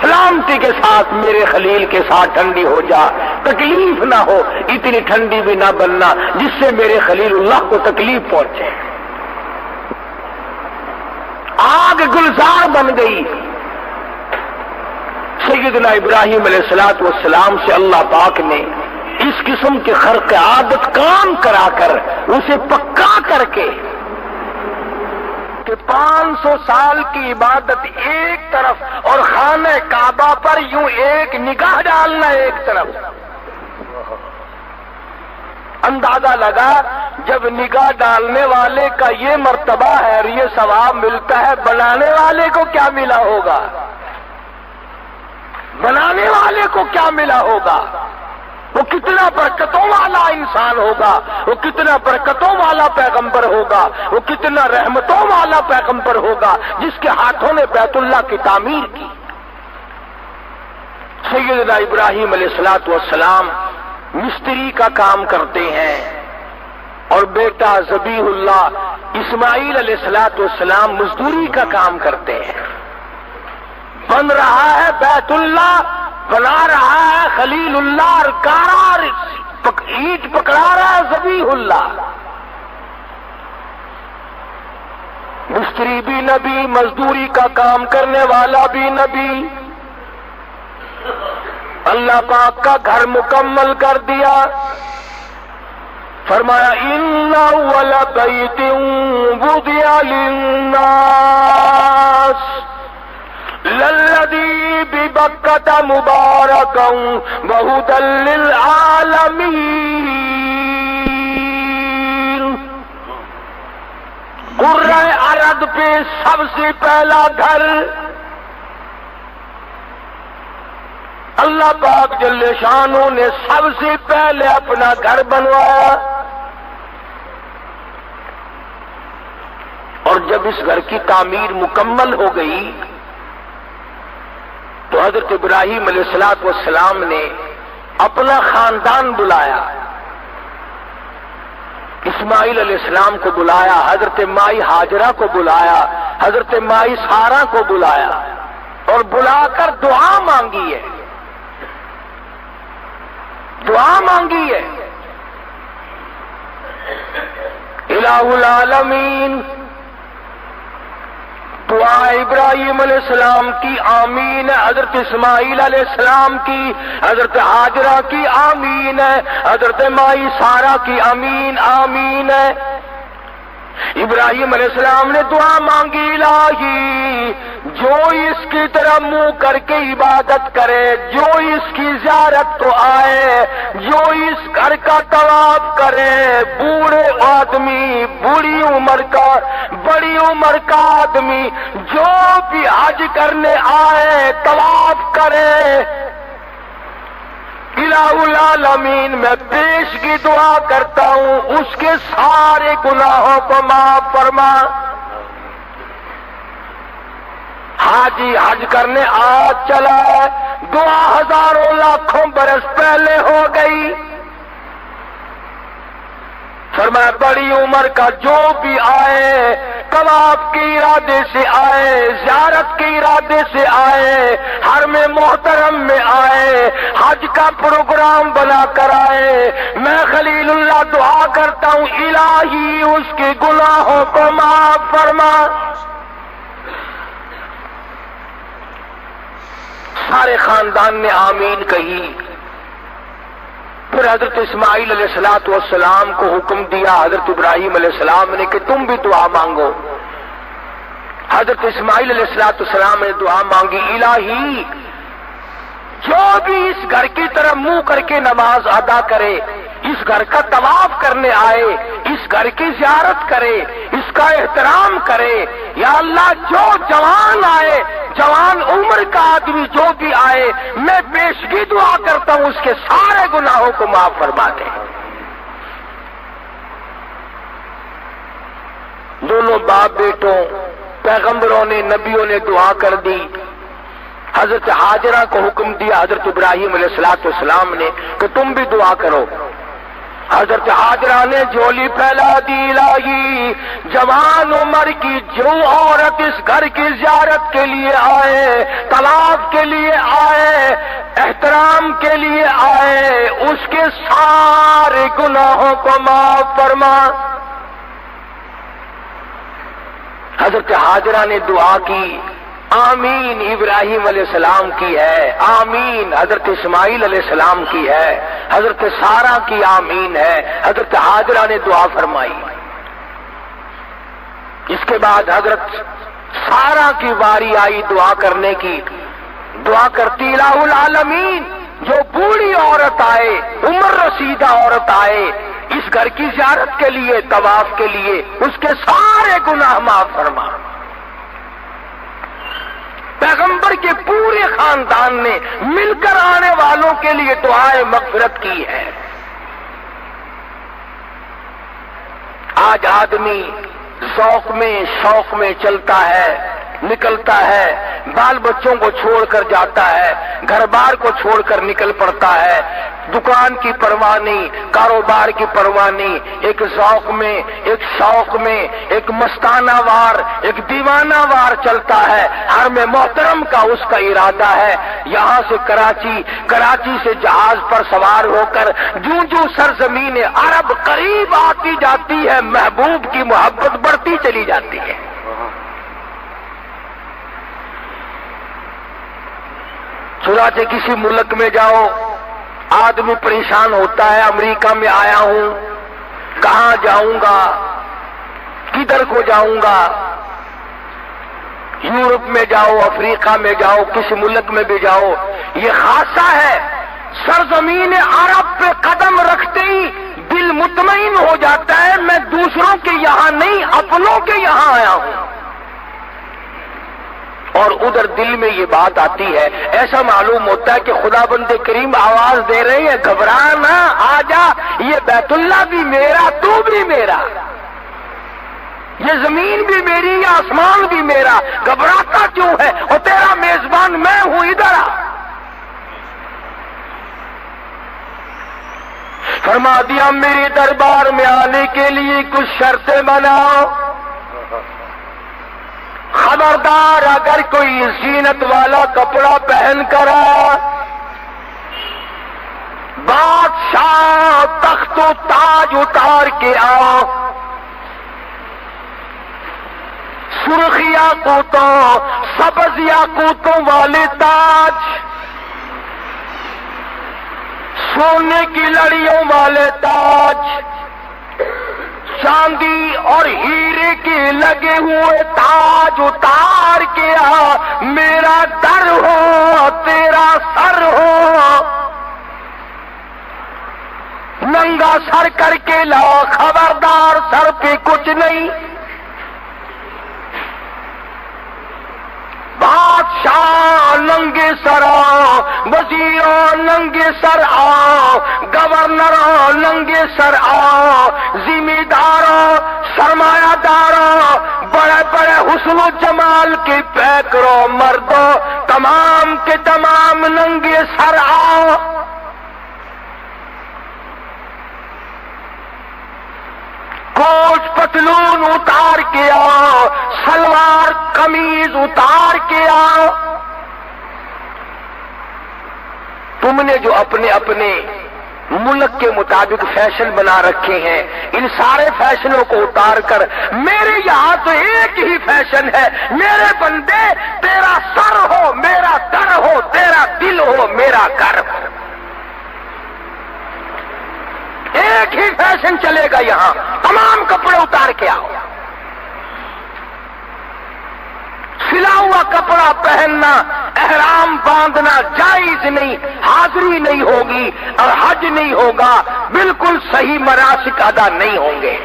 سلامتی کے ساتھ میرے خلیل کے ساتھ ٹھنڈی ہو جا. تکلیف نہ ہو, اتنی ٹھنڈی بھی نہ بننا جس سے میرے خلیل اللہ کو تکلیف پہنچے. آگ گلزار بن گئی. سیدنا ابراہیم علیہ السلام سے اللہ پاک نے اس قسم کے خرق عادت کام کرا کر اسے پکا کر کے کہ 500 سال کی عبادت ایک طرف اور خانہ کعبہ پر یوں ایک نگاہ ڈالنا ایک طرف. اندازہ لگا جب نگاہ ڈالنے والے کا یہ مرتبہ ہے اور یہ ثواب ملتا ہے, بنانے والے کو کیا ملا ہوگا, بنانے والے کو کیا ملا ہوگا. وہ کتنا برکتوں والا انسان ہوگا, وہ کتنا برکتوں والا پیغمبر ہوگا, وہ کتنا رحمتوں والا پیغمبر ہوگا جس کے ہاتھوں نے بیت اللہ کی تعمیر کی. سیدنا ابراہیم علیہ السلام مستری کا کام کرتے ہیں اور بیٹا ذبیح اللہ اسماعیل علیہ السلام مزدوری کا کام کرتے ہیں. بن رہا ہے بیت اللہ, بنا رہا ہے خلیل اللہ, اور کارار اینٹ پکڑا رہا ہے ذبیح اللہ. مستری بھی نبی, مزدوری کا کام کرنے والا بھی نبی. اللہ پاک کا گھر مکمل کر دیا. فرمایا ان اول بیت وضع للناس للذی ببکۃ مبارکا وہدی للعالمین. قرۂ ارض پہ سب سے پہلا گھر اللہ پاک جل شانہ نے سب سے پہلے اپنا گھر بنوایا. اور جب اس گھر کی تعمیر مکمل ہو گئی تو حضرت ابراہیم علیہ السلام نے اپنا خاندان بلایا. اسماعیل علیہ السلام کو بلایا, حضرت مائی ہاجرہ کو بلایا, حضرت مائی سارہ کو بلایا اور بلا کر دعا مانگی ہے. دعا مانگی ہے, الہ العالمین. دعا ابراہیم علیہ السلام کی آمین ہے, حضرت اسماعیل علیہ السلام کی, حضرت ہاجرہ کی آمین ہے, حضرت مائی سارہ کی آمین آمین ہے. ابراہیم علیہ السلام نے دعا مانگی, الہی جو اس کی طرف منہ کر کے عبادت کرے, جو اس کی زیارت کو آئے, جو اس گھر کا طواف کرے, بوڑھے آدمی, بوڑھی عمر کا, بڑی عمر کا آدمی, جو بھی حج کرنے آئے, طواف کرے, الہ العالمین میں پیش کی دعا کرتا ہوں اس کے سارے گناہوں کو معاف فرما. حاجی حج کرنے آج چلا ہے, دعا ہزاروں لاکھوں برس پہلے ہو گئی. فرما فرمایا بڑی عمر کا جو بھی آئے، طواف کے ارادے سے آئے، زیارت کے ارادے سے آئے، حرم محترم میں آئے، حج کا پروگرام بنا کر آئے، میں خلیل اللہ دعا کرتا ہوں الہی اس کے گناہوں کو معاف فرما۔ سارے خاندان نے آمین کہی۔ پھر حضرت اسماعیل علیہ السلام کو حکم دیا حضرت ابراہیم علیہ السلام نے کہ تم بھی دعا مانگو۔ حضرت اسماعیل علیہ السلام نے دعا مانگی، الہی جو بھی اس گھر کی طرف منہ کر کے نماز ادا کرے، اس گھر کا طواف کرنے آئے، اس گھر کی زیارت کرے، اس کا احترام کرے، یا اللہ جو جوان آئے، جوان عمر کا آدمی جو بھی آئے، میں پیشگی دعا کرتا ہوں اس کے سارے گناہوں کو معاف فرما دے۔ دونوں باپ بیٹوں، پیغمبروں نے، نبیوں نے دعا کر دی۔ حضرت ہاجرہ کو حکم دیا حضرت ابراہیم علیہ السلام نے کہ تم بھی دعا کرو۔ حضرت ہاجرہ نے جھولی پھیلا دی، الہی جوان عمر کی جو عورت اس گھر کی زیارت کے لیے آئے، طواف کے لیے آئے، احترام کے لیے آئے، اس کے سارے گناہوں کو معاف فرما۔ حضرت ہاجرہ نے دعا کی، آمین ابراہیم علیہ السلام کی ہے، آمین حضرت اسماعیل علیہ السلام کی ہے، حضرت سارہ کی آمین ہے، حضرت ہاجرہ نے دعا فرمائی۔ اس کے بعد حضرت سارہ کی باری آئی دعا کرنے کی۔ دعا کرتی الہ العالمین جو بوڑھی عورت آئے، عمر رسیدہ عورت آئے اس گھر کی زیارت کے لیے، طواف کے لیے، اس کے سارے گناہ معاف فرما۔ پیغمبر کے پورے خاندان نے مل کر آنے والوں کے لیے دعائے مغفرت کی ہے۔ آج آدمی ذوق میں شوق میں چلتا ہے، نکلتا ہے، بال بچوں کو چھوڑ کر جاتا ہے، گھر بار کو چھوڑ کر نکل پڑتا ہے، دکان کی پرواہ نہیں، کاروبار کی پرواہ نہیں، ایک ذوق میں، ایک شوق میں، ایک مستانہ وار، ایک دیوانہ وار چلتا ہے۔ حرم محترم کا اس کا ارادہ ہے، یہاں سے کراچی سے جہاز پر سوار ہو کر جوں سرزمین عرب قریب آتی جاتی ہے، محبوب کی محبت بڑھتی چلی جاتی ہے۔ چنانچہ کسی ملک میں جاؤ، آدمی پریشان ہوتا ہے، امریکہ میں آیا ہوں، کہاں جاؤں گا، کدھر کو جاؤں گا، یورپ میں جاؤ، افریقہ میں جاؤ، کسی ملک میں بھی جاؤ، یہ خاصہ ہے، سرزمین عرب پہ قدم رکھتے ہی دل مطمئن ہو جاتا ہے، میں دوسروں کے یہاں نہیں، اپنوں کے یہاں آیا ہوں۔ اور ادھر دل میں یہ بات آتی ہے، ایسا معلوم ہوتا ہے کہ خدا بند کریم آواز دے رہے ہیں، گھبرا نہ، آ جا، یہ بیت اللہ بھی میرا، تو بھی میرا، یہ زمین بھی میری، یہ آسمان بھی میرا، گھبراتا کیوں ہے، اور تیرا میزبان میں ہوں، ادھر آ۔ فرما دیا میرے دربار میں آنے کے لیے کچھ شرطیں بناؤ، خبردار اگر کوئی زینت والا کپڑا پہن کر آیا، بادشاہ تخت و تاج اتار کے آؤ، سرخ یاقوتوں، سبز یاقوتوں والے تاج، سونے کی لڑیوں والے تاج، چاندی اور ہیرے کے لگے ہوئے تاج اتار کے آ، میرا در ہو تیرا سر ہو، ننگا سر کر کے لاؤ، خبردار سر پہ کچھ نہیں، بادشاہ ننگے سر آؤ، وزیروں ننگے سر آؤ، گورنروں ننگے سر آؤ، ذمہ داروں، سرمایہ داروں، بڑے بڑے حسن و جمال کے پیکروں، مردوں، تمام کے تمام ننگے سر آؤ۔ کوٹ پتلون اتار کے آؤ، سلوار قمیض اتار کے آؤ۔ تم نے جو اپنے اپنے ملک کے مطابق فیشن بنا رکھے ہیں، ان سارے فیشنوں کو اتار کر میرے یہاں تو ایک ہی فیشن ہے، میرے بندے تیرا سر ہو میرا در ہو، تیرا دل ہو میرا گھر ہو، ایک ہی فیشن چلے گا یہاں، تمام کپڑے اتار کے آؤ۔ سلا ہوا کپڑا پہننا، احرام باندھنا جائز نہیں، حاضری نہیں ہوگی اور حج نہیں ہوگا، بالکل صحیح مناسک ادا نہیں ہوں گے۔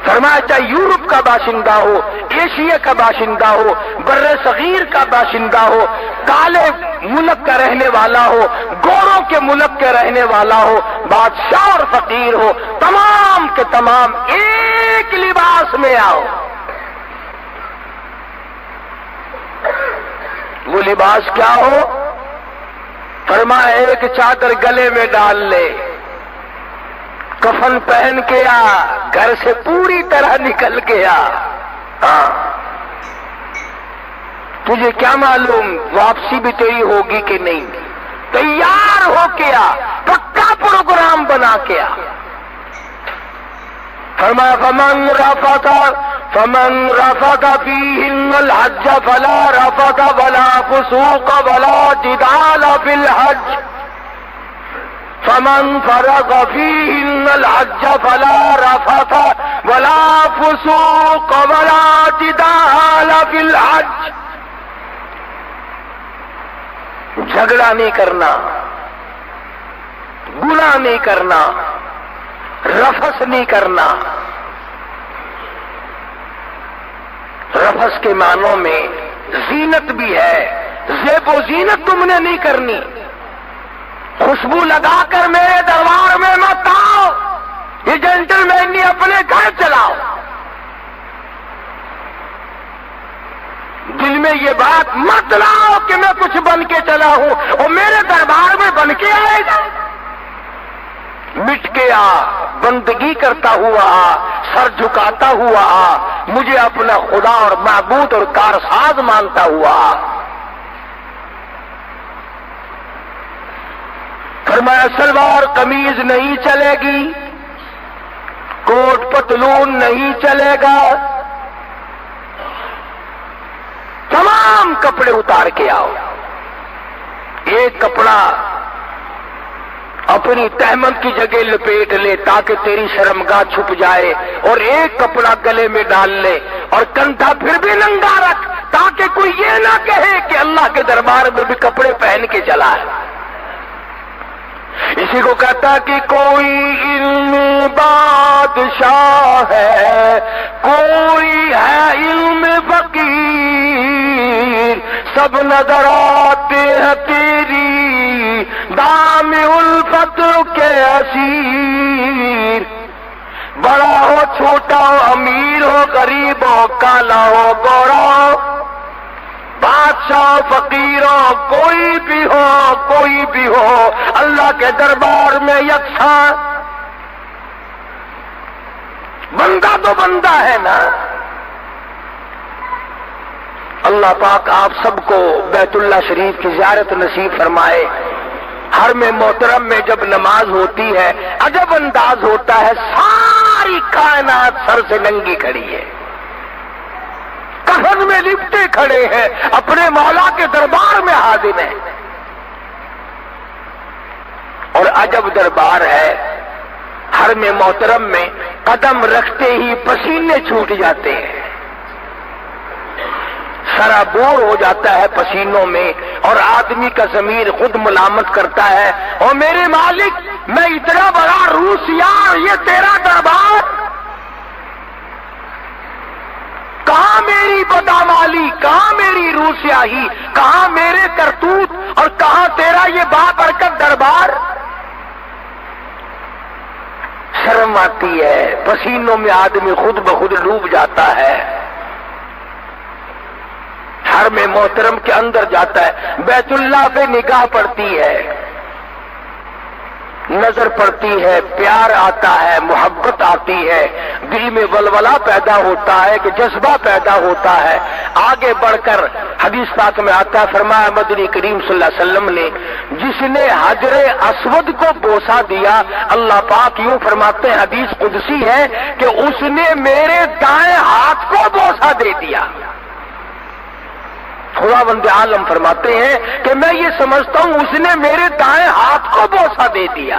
فرمایا چاہے یورپ کا باشندہ ہو، ایشیا کا باشندہ ہو، بر صغیر کا باشندہ ہو، کالے ملک کا رہنے والا ہو، گوروں کے ملک کے رہنے والا ہو، بادشاہ اور فقیر ہو، تمام کے تمام ایک لباس میں آؤ۔ وہ لباس کیا ہو؟ فرمایا ایک چادر گلے میں ڈال لے، کفن پہن کے آ، گھر سے پوری طرح نکل گیا۔ ہاں تجھے کیا معلوم واپسی بھی تیری ہوگی کہ نہیں، تیار ہو کے آ، پکا پروگرام بنا کے آ۔ فرمایا فمن رفض فیہن الحج فلا رفض ولا فسوق ولا جدال فی الحج، فمن فرض فیہن الحج فلا رفض ولا فسوق ولا جدال فی الحج۔ جھگڑا نہیں کرنا، گناہ نہیں کرنا، رفث نہیں کرنا۔ رفث کے معنوں میں زینت بھی ہے، زیب و زینت تم نے نہیں کرنی، خوشبو لگا کر میرے دربار میں مت آؤ، یہ جینٹل مین نہیں، اپنے گھر چلاؤ۔ دل میں یہ بات مت لاؤ کہ میں کچھ بن کے چلا ہوں اور میرے دربار میں بن کے آئے گا۔ مٹ کے آ، بندگی کرتا ہوا آ، سر جھکاتا ہوا آ، مجھے اپنا خدا اور معبود اور کارساز مانتا ہوا آ۔ فرمایا سلوار قمیض نہیں چلے گی، کوٹ پتلون نہیں چلے گا، تمام کپڑے اتار کے آؤ۔ ایک کپڑا اپنی تہمت کی جگہ لپیٹ لے تاکہ تیری شرمگاہ چھپ جائے، اور ایک کپڑا گلے میں ڈال لے اور کندھا پھر بھی ننگا رکھ تاکہ کوئی یہ نہ کہے کہ اللہ کے دربار میں بھی کپڑے پہن کے چلا ہے۔ اسی کو کہتا کہ کوئی علم بادشاہ ہے، کوئی ہے علم فقیر، سب نظر آتے ہیں تیری دام الفت کے اسیر۔ بڑا ہو چھوٹا ہو، امیر ہو غریب ہو، کالا ہو گورا ہو، بادشاہ فقیر ہو، کوئی بھی ہو، اللہ کے دربار میں یکساں، بندہ تو بندہ ہے نا۔ اللہ پاک آپ سب کو بیت اللہ شریف کی زیارت نصیب فرمائے۔ حرم محترم میں جب نماز ہوتی ہے عجب انداز ہوتا ہے، ساری کائنات سر سے ننگی کھڑی ہے، کفن میں لپٹے کھڑے ہیں، اپنے مولا کے دربار میں حاضر ہیں، اور عجب دربار ہے۔ حرم محترم میں قدم رکھتے ہی پسینے چھوٹ جاتے ہیں، سرابور ہو جاتا ہے پسینوں میں، اور آدمی کا ضمیر خود ملامت کرتا ہے، اور میرے مالک میں اتنا بڑا روسیا، یہ تیرا دربار، کہاں میری بدامالی، کہاں میری روسیاہی، کہاں میرے کرتوت، اور کہاں تیرا یہ بابرکت دربار۔ شرم آتی ہے، پسینوں میں آدمی خود بخود ڈوب جاتا ہے، حرم محترم کے اندر جاتا ہے، بیت اللہ پہ نگاہ پڑتی ہے، نظر پڑتی ہے، پیار آتا ہے، محبت آتی ہے، دل میں ولولہ پیدا ہوتا ہے کہ جذبہ پیدا ہوتا ہے، آگے بڑھ کر حدیث پاک میں آتا ہے، فرمایا مدنی کریم صلی اللہ علیہ وسلم نے جس نے حجر اسود کو بوسہ دیا، اللہ پاک یوں فرماتے ہیں، حدیث قدسی ہے کہ اس نے میرے دائیں ہاتھ کو بوسہ دے دیا۔ خداوند عالم فرماتے ہیں کہ میں یہ سمجھتا ہوں اس نے میرے دائیں ہاتھ کو بوسہ دے دیا،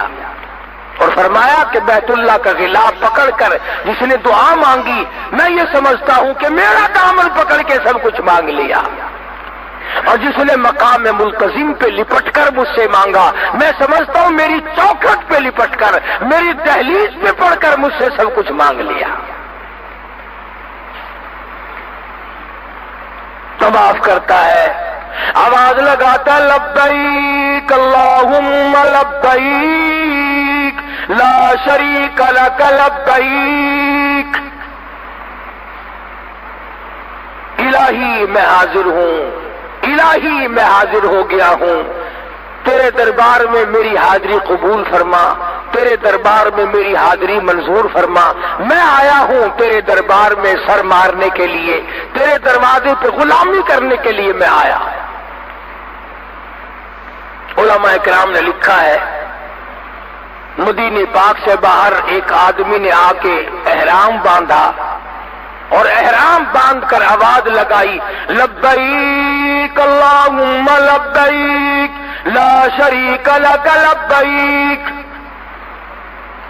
اور فرمایا کہ بیت اللہ کا غلاف پکڑ کر جس نے دعا مانگی، میں یہ سمجھتا ہوں کہ میرا دامن پکڑ کے سب کچھ مانگ لیا، اور جس نے مقام ملتزم پہ لپٹ کر مجھ سے مانگا، میں سمجھتا ہوں میری چوکھٹ پہ لپٹ کر، میری دہلیز پہ پڑھ کر مجھ سے سب کچھ مانگ لیا۔ طواف کرتا ہے، آواز لگاتا لبیک اللہم لبیک لا شریک لک لبیک، الہی میں حاضر ہوں، الہی میں حاضر ہو گیا ہوں، تیرے دربار میں میری حاضری قبول فرما، تیرے دربار میں میری حاضری منظور فرما، میں آیا ہوں تیرے دربار میں سر مارنے کے لیے، تیرے دروازے پہ غلامی کرنے کے لیے میں آیا۔ علماء کرام نے لکھا ہے، مدینے پاک سے باہر ایک آدمی نے آ کے احرام باندھا، اور احرام باندھ کر آواز لگائی لبیک اللہم لبیک لا شریک لک لبیک،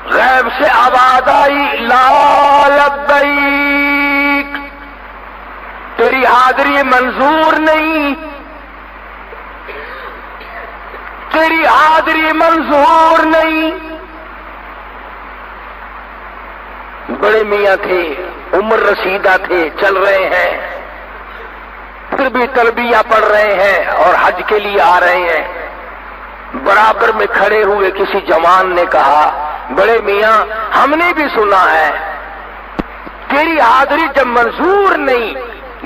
غیب سے آواز آئی لا لبیک، تیری حاضری منظور نہیں، تیری حاضری منظور نہیں۔ بڑے میاں تھے، عمر رسیدہ تھے، چل رہے ہیں، پھر بھی تلبیہ پڑھ رہے ہیں اور حج کے لیے آ رہے ہیں۔ برابر میں کھڑے ہوئے کسی جوان نے کہا، بڑے میاں ہم نے بھی سنا ہے تیری حاضری جب منظور نہیں،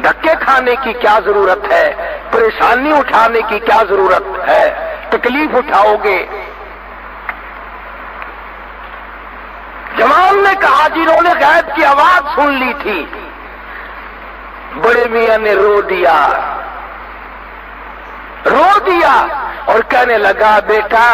دھکے کھانے کی کیا ضرورت ہے، پریشانی اٹھانے کی کیا ضرورت ہے، تکلیف اٹھاؤ گے۔ جوان نے کہا جنہوں نے غیب کی آواز سن لی تھی۔ بڑے میاں نے رو دیا اور کہنے لگا، بیٹا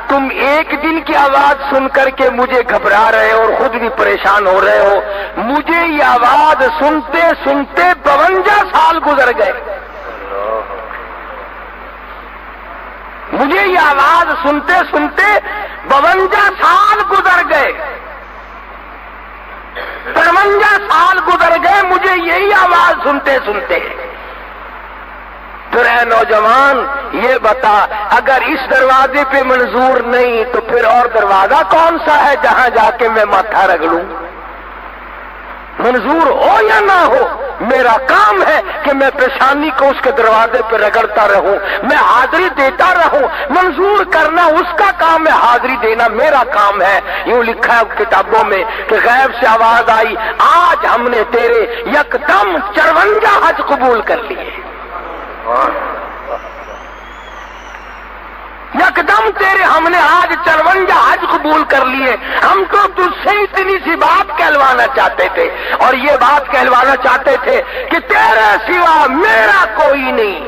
تم ایک دن کی آواز سن کر کے مجھے گھبرا رہے ہو اور خود بھی پریشان ہو رہے ہو، مجھے یہ آواز سنتے سنتے 52 سال گزر گئے، مجھے یہ آواز سنتے سنتے 52 سال گزر گئے، 53 سال گزر گئے مجھے یہی آواز سنتے سنتے۔ پھر اے نوجوان یہ بتا، اگر اس دروازے پہ منظور نہیں تو پھر اور دروازہ کون سا ہے جہاں جا کے میں ماتھا رگڑوں؟ منظور ہو یا نہ ہو، میرا کام ہے کہ میں پیشانی کو اس کے دروازے پہ رگڑتا رہوں، میں حاضری دیتا رہوں۔ منظور کرنا اس کا کام ہے، حاضری دینا میرا کام ہے۔ یوں لکھا ہے کتابوں میں کہ غیب سے آواز آئی، آج ہم نے تیرے یکدم 54 حج قبول کر لیے، یکدم تیرے ہم نے آج 54 حج قبول کر لیے۔ ہم تو تجھ سے اتنی سی بات کہلوانا چاہتے تھے، اور یہ بات کہلوانا چاہتے تھے کہ تیرے سوا میرا کوئی نہیں۔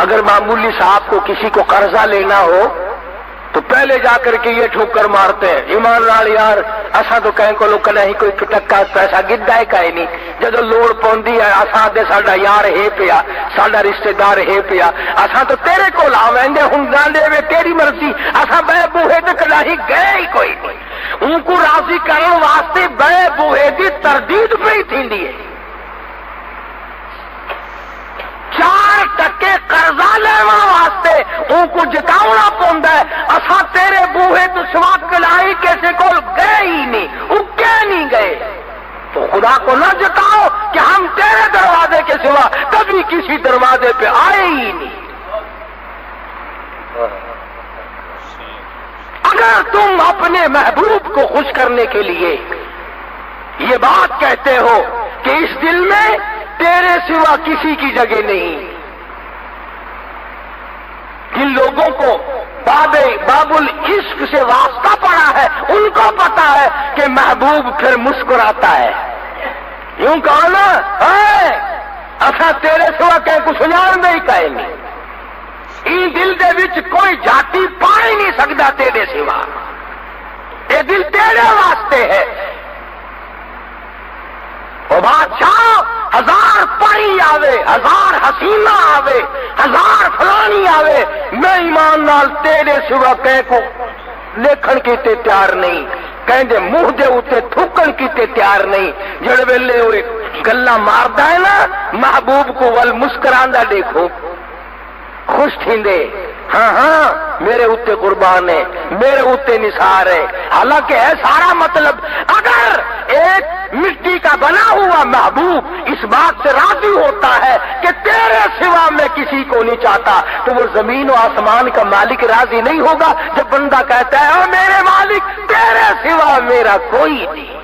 اگر معمولی صاحب کو کسی کو قرضہ لینا ہو تو پہلے جا کر کے یہ ٹھوکر مارتے ہیں، ایمان نال یار اساں تو کہیں کو لوگ نہیں کوئی ٹکا پیسہ گدا ہے کہیں نہیں، جدو لوڑ پوندی ہے اساں دے ساڈا یار ہے پیا، ساڈا رشتہ دار ہے پیا، اساں تو تیرے کول آویں ہوں نہ دے تیری مرضی، اساں بے بوہے تے کہیں گئے ہی کوئی نہیں۔ ان کو راضی کرن واسطے بے بوہے دی تردید پہ تھیندی ہے۔ 4 ٹکے قرضہ لینا واسطے ان کو جتاؤنا پوندا ہے، اساں تیرے بوہے تو سوا کلائی کیسے کول گئے ہی نہیں، اکے نہیں گئے، تو خدا کو نہ جتاؤ کہ ہم تیرے دروازے کے سوا کبھی کسی دروازے پہ آئے ہی نہیں۔ اگر تم اپنے محبوب کو خوش کرنے کے لیے یہ بات کہتے ہو کہ اس دل میں تیرے سوا کسی کی جگہ نہیں، جن لوگوں کو بابل عشق سے واسطہ پڑا ہے ان کو پتا ہے کہ محبوب پھر مسکراتا ہے. یوں کہو نا اصا تیرے سوا کہ کچھ جان نہیں کہیں گے. این دل دے وچ کوئی جاتی پا ہی نہیں سکتا تیرے سوا. یہ دل تیرے واسطے ہے. وہ بادشاہ ہزار پائی آوے، ہزار حسینہ آوے، ہزار فلانی آوے، میں ایمان نال تیرے سوا کہیں کو دیکھن کی تے تیار نہیں، کہیں دے منہ دے اتے تھوکن کی تے تیار نہیں. جڑ ویلے ہوئے گلا ماردا ہے نا محبوب کو ول مسکراندا دیکھو خوش تھیندے. ہاں ہاں میرے اتے قربان ہے، میرے اتے نثار ہے. حالانکہ ہے سارا مطلب اگر ایک مٹی کا بنا ہوا محبوب اس بات سے راضی ہوتا ہے کہ تیرے سوا میں کسی کو نہیں چاہتا تو وہ زمین و آسمان کا مالک راضی نہیں ہوگا جب بندہ کہتا ہے او میرے مالک تیرے سوا میرا کوئی نہیں.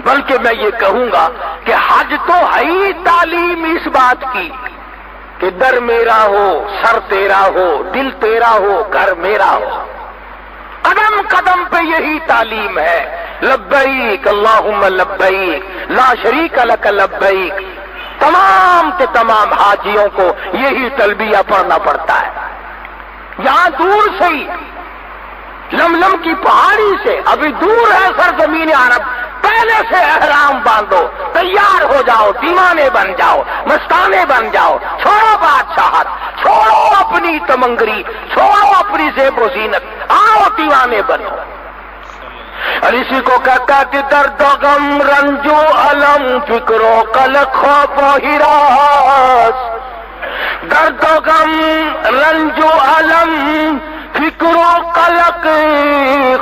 بلکہ میں یہ کہوں گا کہ حج تو ہے ہی تعلیم اس بات کی کہ در میرا ہو، سر تیرا ہو، دل تیرا ہو، گھر میرا ہو. قدم قدم پہ یہی تعلیم ہے. لبیک اللہم لبیک لا شریک لک لبیک. تمام کے تمام حاجیوں کو یہی تلبیہ پڑھنا پڑتا ہے. یہاں دور سے ہی لملم کی پہاڑی سے ابھی دور ہے سرزمین عرب، پہلے سے احرام باندھو، تیار ہو جاؤ، دیوانے بن جاؤ، مستانے بن جاؤ. چھوڑو بادشاہت، چھوڑو اپنی تمنگری، چھوڑو اپنی زیب و زینت، آؤ دیوانے بنو. اور اسی کو کہتا کہ درد و غم رنج و علم فکر و قلق خوف و ہراس. درد و غم رنج و علم فکر و قلق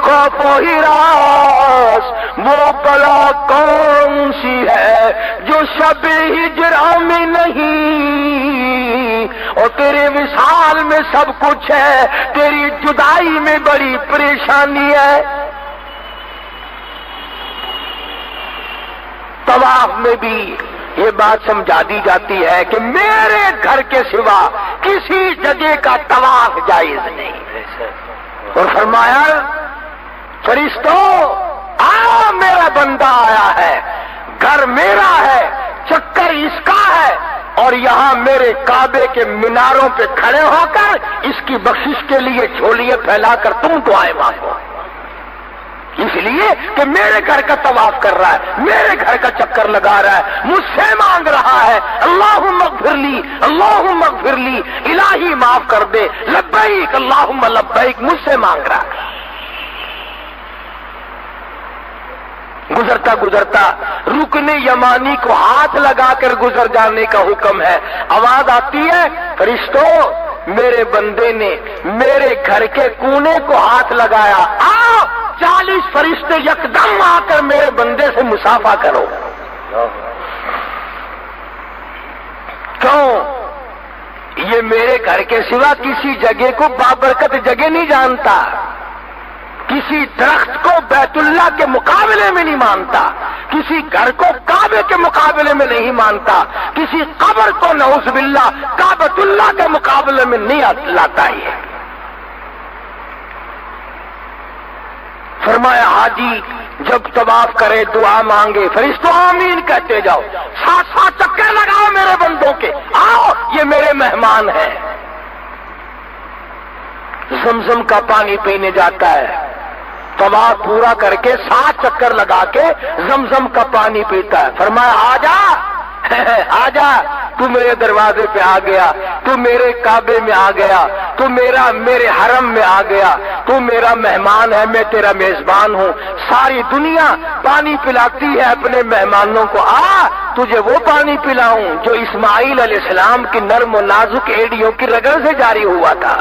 خوف و ہراس. وہ بلا کون سی ہے جو شب ہجرا میں نہیں، اور تیرے وصال میں سب کچھ ہے، تیری جدائی میں بڑی پریشانی ہے. طواف میں بھی یہ بات سمجھا دی جاتی ہے کہ میرے گھر کے سوا کسی جگہ کا طواف جائز نہیں. اور فرمایا فرشتوں آؤ میرا بندہ آیا ہے، گھر میرا ہے، چکر اس کا ہے، اور یہاں میرے کعبے کے میناروں پہ کھڑے ہو کر اس کی بخشش کے لیے جھولیے پھیلا کر تم دعائیں مانگو. اس لیے کہ میرے گھر کا طواف کر رہا ہے، میرے گھر کا چکر لگا رہا ہے، مجھ سے مانگ رہا ہے اللہم اغفر لی، اللہم اغفر لی، الہی معاف کر دے، لبیک اللہم لبیک مجھ سے مانگ رہا ہے. گزرتا گزرتا رکن یمانی کو ہاتھ لگا کر گزر جانے کا حکم ہے. آواز آتی ہے فرشتوں میرے بندے نے میرے گھر کے کونے کو ہاتھ لگایا، آؤ 40 فرشتے یکدم آ کر میرے بندے سے مصافحہ کرو. کیوں؟ یہ میرے گھر کے سوا کسی جگہ کو بابرکت جگہ نہیں جانتا، کسی درخت کو بیت اللہ کے مقابلے میں نہیں مانتا، کسی گھر کو کعبے کے مقابلے میں نہیں مانتا، کسی قبر کو نعوذ باللہ کعبۃ اللہ کے مقابلے میں نہیں لاتا. ہی فرمایا حاجی جب طواف کرے دعا مانگے فرشتوں آمین کہتے جاؤ، 7 چکر لگاؤ میرے بندوں کے، آؤ یہ میرے مہمان ہیں. زمزم کا پانی پینے جاتا ہے، طواف پورا کر کے 7 چکر لگا کے زمزم کا پانی پیتا ہے. فرمایا آجا آجا تو میرے دروازے پہ آ گیا، تو میرے کعبے میں آ گیا، تو میرے حرم میں آ گیا، تو میرا مہمان ہے، میں تیرا میزبان ہوں. ساری دنیا پانی پلاتی ہے اپنے مہمانوں کو، آ تجھے وہ پانی پلاؤں جو اسماعیل علیہ السلام کی نرم و نازک ایڑیوں کی رگڑ سے جاری ہوا تھا.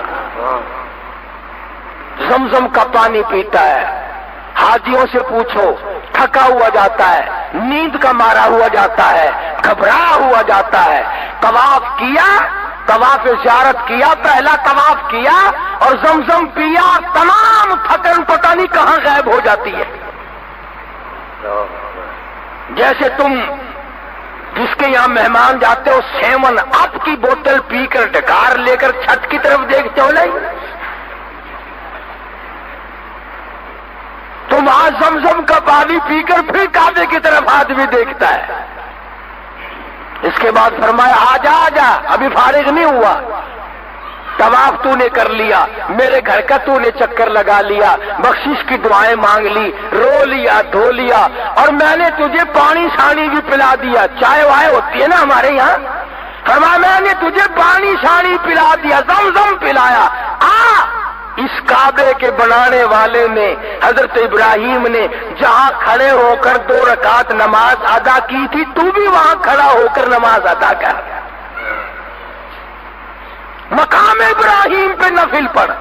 زمزم کا پانی پیتا ہے. حاجیوں سے پوچھو تھکا ہوا جاتا ہے، نیند کا مارا ہوا جاتا ہے، گھبرایا ہوا جاتا ہے. طواف کیا، طواف زیارت کیا، پہلا طواف کیا اور زمزم پیا، تمام تھکن پتہ نہیں کہاں غائب ہو جاتی ہے. جیسے تم جس کے یہاں مہمان جاتے ہو 7 اپ کی بوتل پی کر ڈکار لے کر چھت کی طرف دیکھتے ہو نہیں؟ تم آج زمزم کا پانی پی کر پھر کعبے کی طرف آدمی دیکھتا ہے۔ اس کے بعد فرمایا آجا ابھی فارغ نہیں ہوا، طواف تو نے کر لیا، میرے گھر کا تو نے چکر لگا لیا، بخشش کی دعائیں مانگ لی، رو لیا، دھو لیا، اور میں نے تجھے پانی شانی بھی پلا دیا، چائے وائے ہوتی ہے نا ہمارے یہاں، فرمایا میں نے تجھے پانی شانی پلا دیا، زمزم پلایا، اس کعبے کے بنانے والے نے حضرت ابراہیم نے جہاں کھڑے ہو کر 2 رکعت نماز ادا کی تھی، تو بھی وہاں کھڑا ہو کر نماز ادا کر، مقام ابراہیم پہ نفل پڑھ۔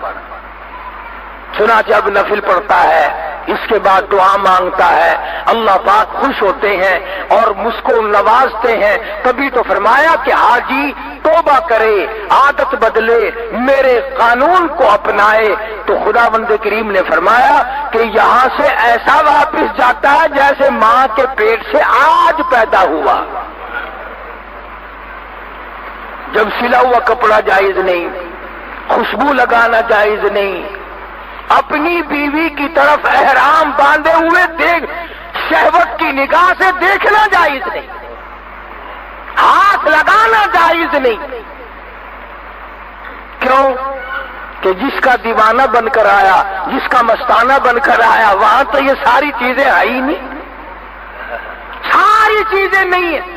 سنا جب نفل پڑھتا ہے اس کے بعد دعا مانگتا ہے، اللہ پاک خوش ہوتے ہیں اور مجھ کو نوازتے ہیں، تبھی تو فرمایا کہ حاجی توبہ کرے، عادت بدلے، میرے قانون کو اپنائے، تو خداوند کریم نے فرمایا کہ یہاں سے ایسا واپس جاتا ہے جیسے ماں کے پیٹ سے آج پیدا ہوا۔ جب سلا ہوا کپڑا جائز نہیں، خوشبو لگانا جائز نہیں، اپنی بیوی کی طرف احرام باندھے ہوئے دیکھ شہوت کی نگاہ سے دیکھنا جائز نہیں، ہاتھ لگانا جائز نہیں۔ کیوں؟ کہ جس کا دیوانہ بن کر آیا، جس کا مستانہ بن کر آیا، وہاں تو یہ ساری چیزیں آئی نہیں، ساری چیزیں نہیں ہیں۔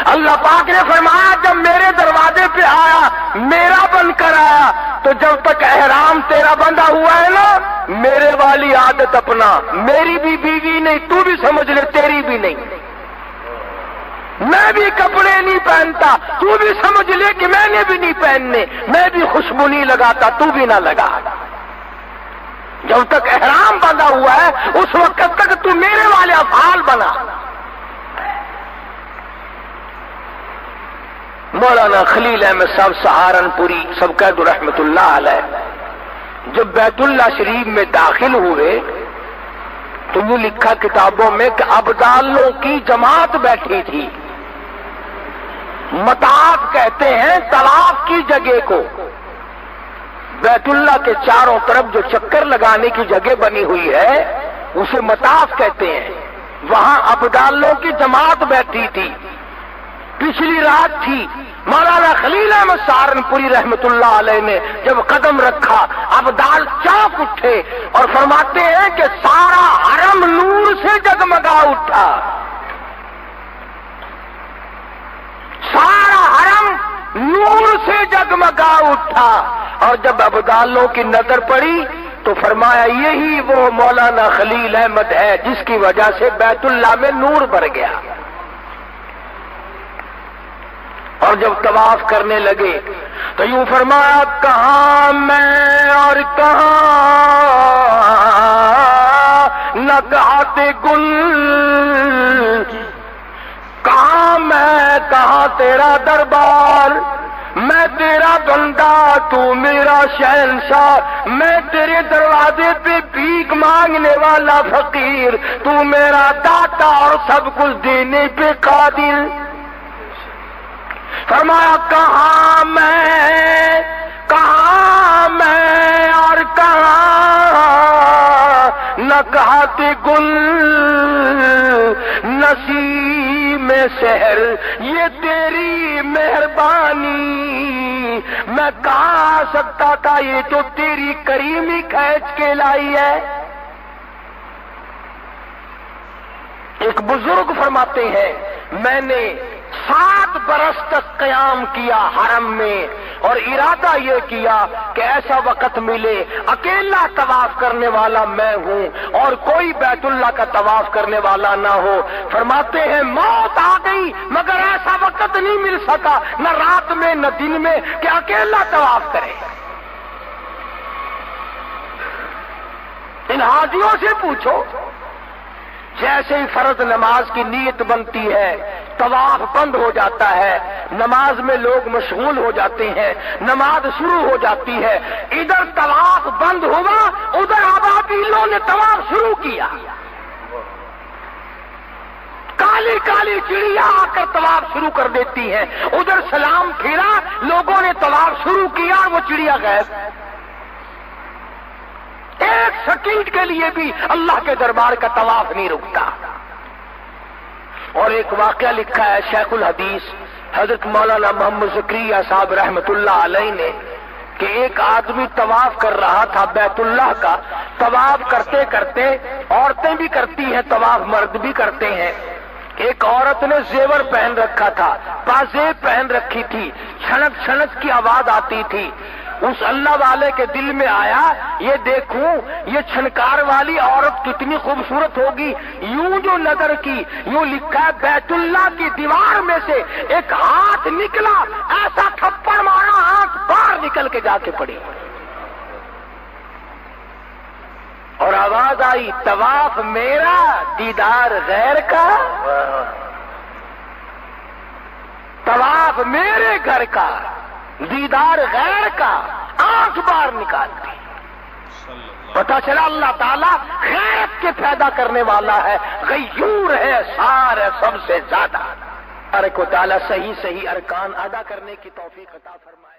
اللہ پاک نے فرمایا جب میرے دروازے پہ آیا، میرا بن کر آیا، تو جب تک احرام تیرا بندھا ہوا ہے نا، میرے والی عادت اپنا، میری بھی بیوی نہیں، تو بھی سمجھ لے تیری بھی نہیں، میں بھی کپڑے نہیں پہنتا، تو بھی سمجھ لے کہ میں نے بھی نہیں پہننے، میں بھی خوشبو نہیں لگاتا، تو بھی نہ لگا۔ جب تک احرام بندھا ہوا ہے اس وقت تک تو میرے والے افعال بنا۔ مولانا خلیل احمد صاحب سہارنپوری سبقت رحمت اللہ علیہ جب بیت اللہ شریف میں داخل ہوئے تو یہ لکھا کتابوں میں کہ ابدالوں کی جماعت بیٹھی تھی۔ مطاف کہتے ہیں طواف کی جگہ کو، بیت اللہ کے چاروں طرف جو چکر لگانے کی جگہ بنی ہوئی ہے اسے مطاف کہتے ہیں، وہاں ابدالوں کی جماعت بیٹھی تھی۔ پچھلی رات تھی، مولانا خلیل احمد سہارنپوری رحمت اللہ علیہ نے جب قدم رکھا، ابدال چونک اٹھے اور فرماتے ہیں کہ سارا حرم نور سے جگمگا اٹھا، سارا حرم نور سے جگمگا اٹھا، اور جب ابدالوں کی نظر پڑی تو فرمایا یہی وہ مولانا خلیل احمد ہے جس کی وجہ سے بیت اللہ میں نور بھر گیا۔ اور جب طواف کرنے لگے تو یوں فرمایا کہاں میں اور کہاں نگہت گل، کہاں میں کہاں تیرا دربار، میں تیرا بندہ تو میرا شہنشاہ، میں تیرے دروازے پہ بھیک مانگنے والا فقیر، تو میرا داتا اور سب کچھ دینے پہ قادر۔ فرمایا کہاں میں اور کہاں نگہت گل، نسیم سحر یہ تیری مہربانی، میں کہا سکتا تھا یہ تو تیری کریمی کھینچ کے لائی ہے۔ ایک بزرگ فرماتے ہیں میں نے 7 برس تک قیام کیا حرم میں، اور ارادہ یہ کیا کہ ایسا وقت ملے اکیلا طواف کرنے والا میں ہوں اور کوئی بیت اللہ کا طواف کرنے والا نہ ہو۔ فرماتے ہیں موت آ گئی مگر ایسا وقت نہیں مل سکا، نہ رات میں نہ دن میں، کہ اکیلا طواف کرے۔ ان حاجیوں سے پوچھو، جیسے ہی فرض نماز کی نیت بنتی ہے طواف بند ہو جاتا ہے، نماز میں لوگ مشغول ہو جاتے ہیں، نماز شروع ہو جاتی ہے، ادھر طواف بند ہوا، ادھر ابابیلوں نے طواف شروع کیا، کالی کالی چڑیا آ کر طواف شروع کر دیتی ہیں. ادھر سلام پھیرا، لوگوں نے طواف شروع کیا اور وہ چڑیا غائب. ایک سیکنڈ کے لیے بھی اللہ کے دربار کا طواف نہیں رکتا. اور ایک واقعہ لکھا ہے شیخ الحدیث حضرت مولانا محمد زکریا صاحب رحمت اللہ علیہ نے کہ ایک آدمی طواف کر رہا تھا بیت اللہ کا. طواف کرتے کرتے عورتیں بھی کرتی ہیں طواف، مرد بھی کرتے ہیں. ایک عورت نے زیور پہن رکھا تھا، پازیب پہن رکھی تھی، چھنک چھنک کی آواز آتی تھی. اس اللہ والے کے دل میں آیا یہ دیکھوں یہ چھنکار والی عورت کتنی خوبصورت ہوگی. یوں جو نظر کی، یوں لکھا ہے بیت اللہ کی دیوار میں سے ایک ہاتھ نکلا، ایسا تھپڑ مارا ہاتھ باہر نکل کے جا کے پڑی. اور آواز آئی طواف میرا دیدار غیر کا، طواف میرے گھر کا دیدار غیر کا. آنکھ باہر نکالتی. پتا چلا اللہ تعالیٰ غیرت کے پیدا کرنے والا ہے، غیور ہے، سار ہے سب سے زیادہ. ارے کو تعالیٰ صحیح ارکان ادا کرنے کی توفیق عطا فرمائے.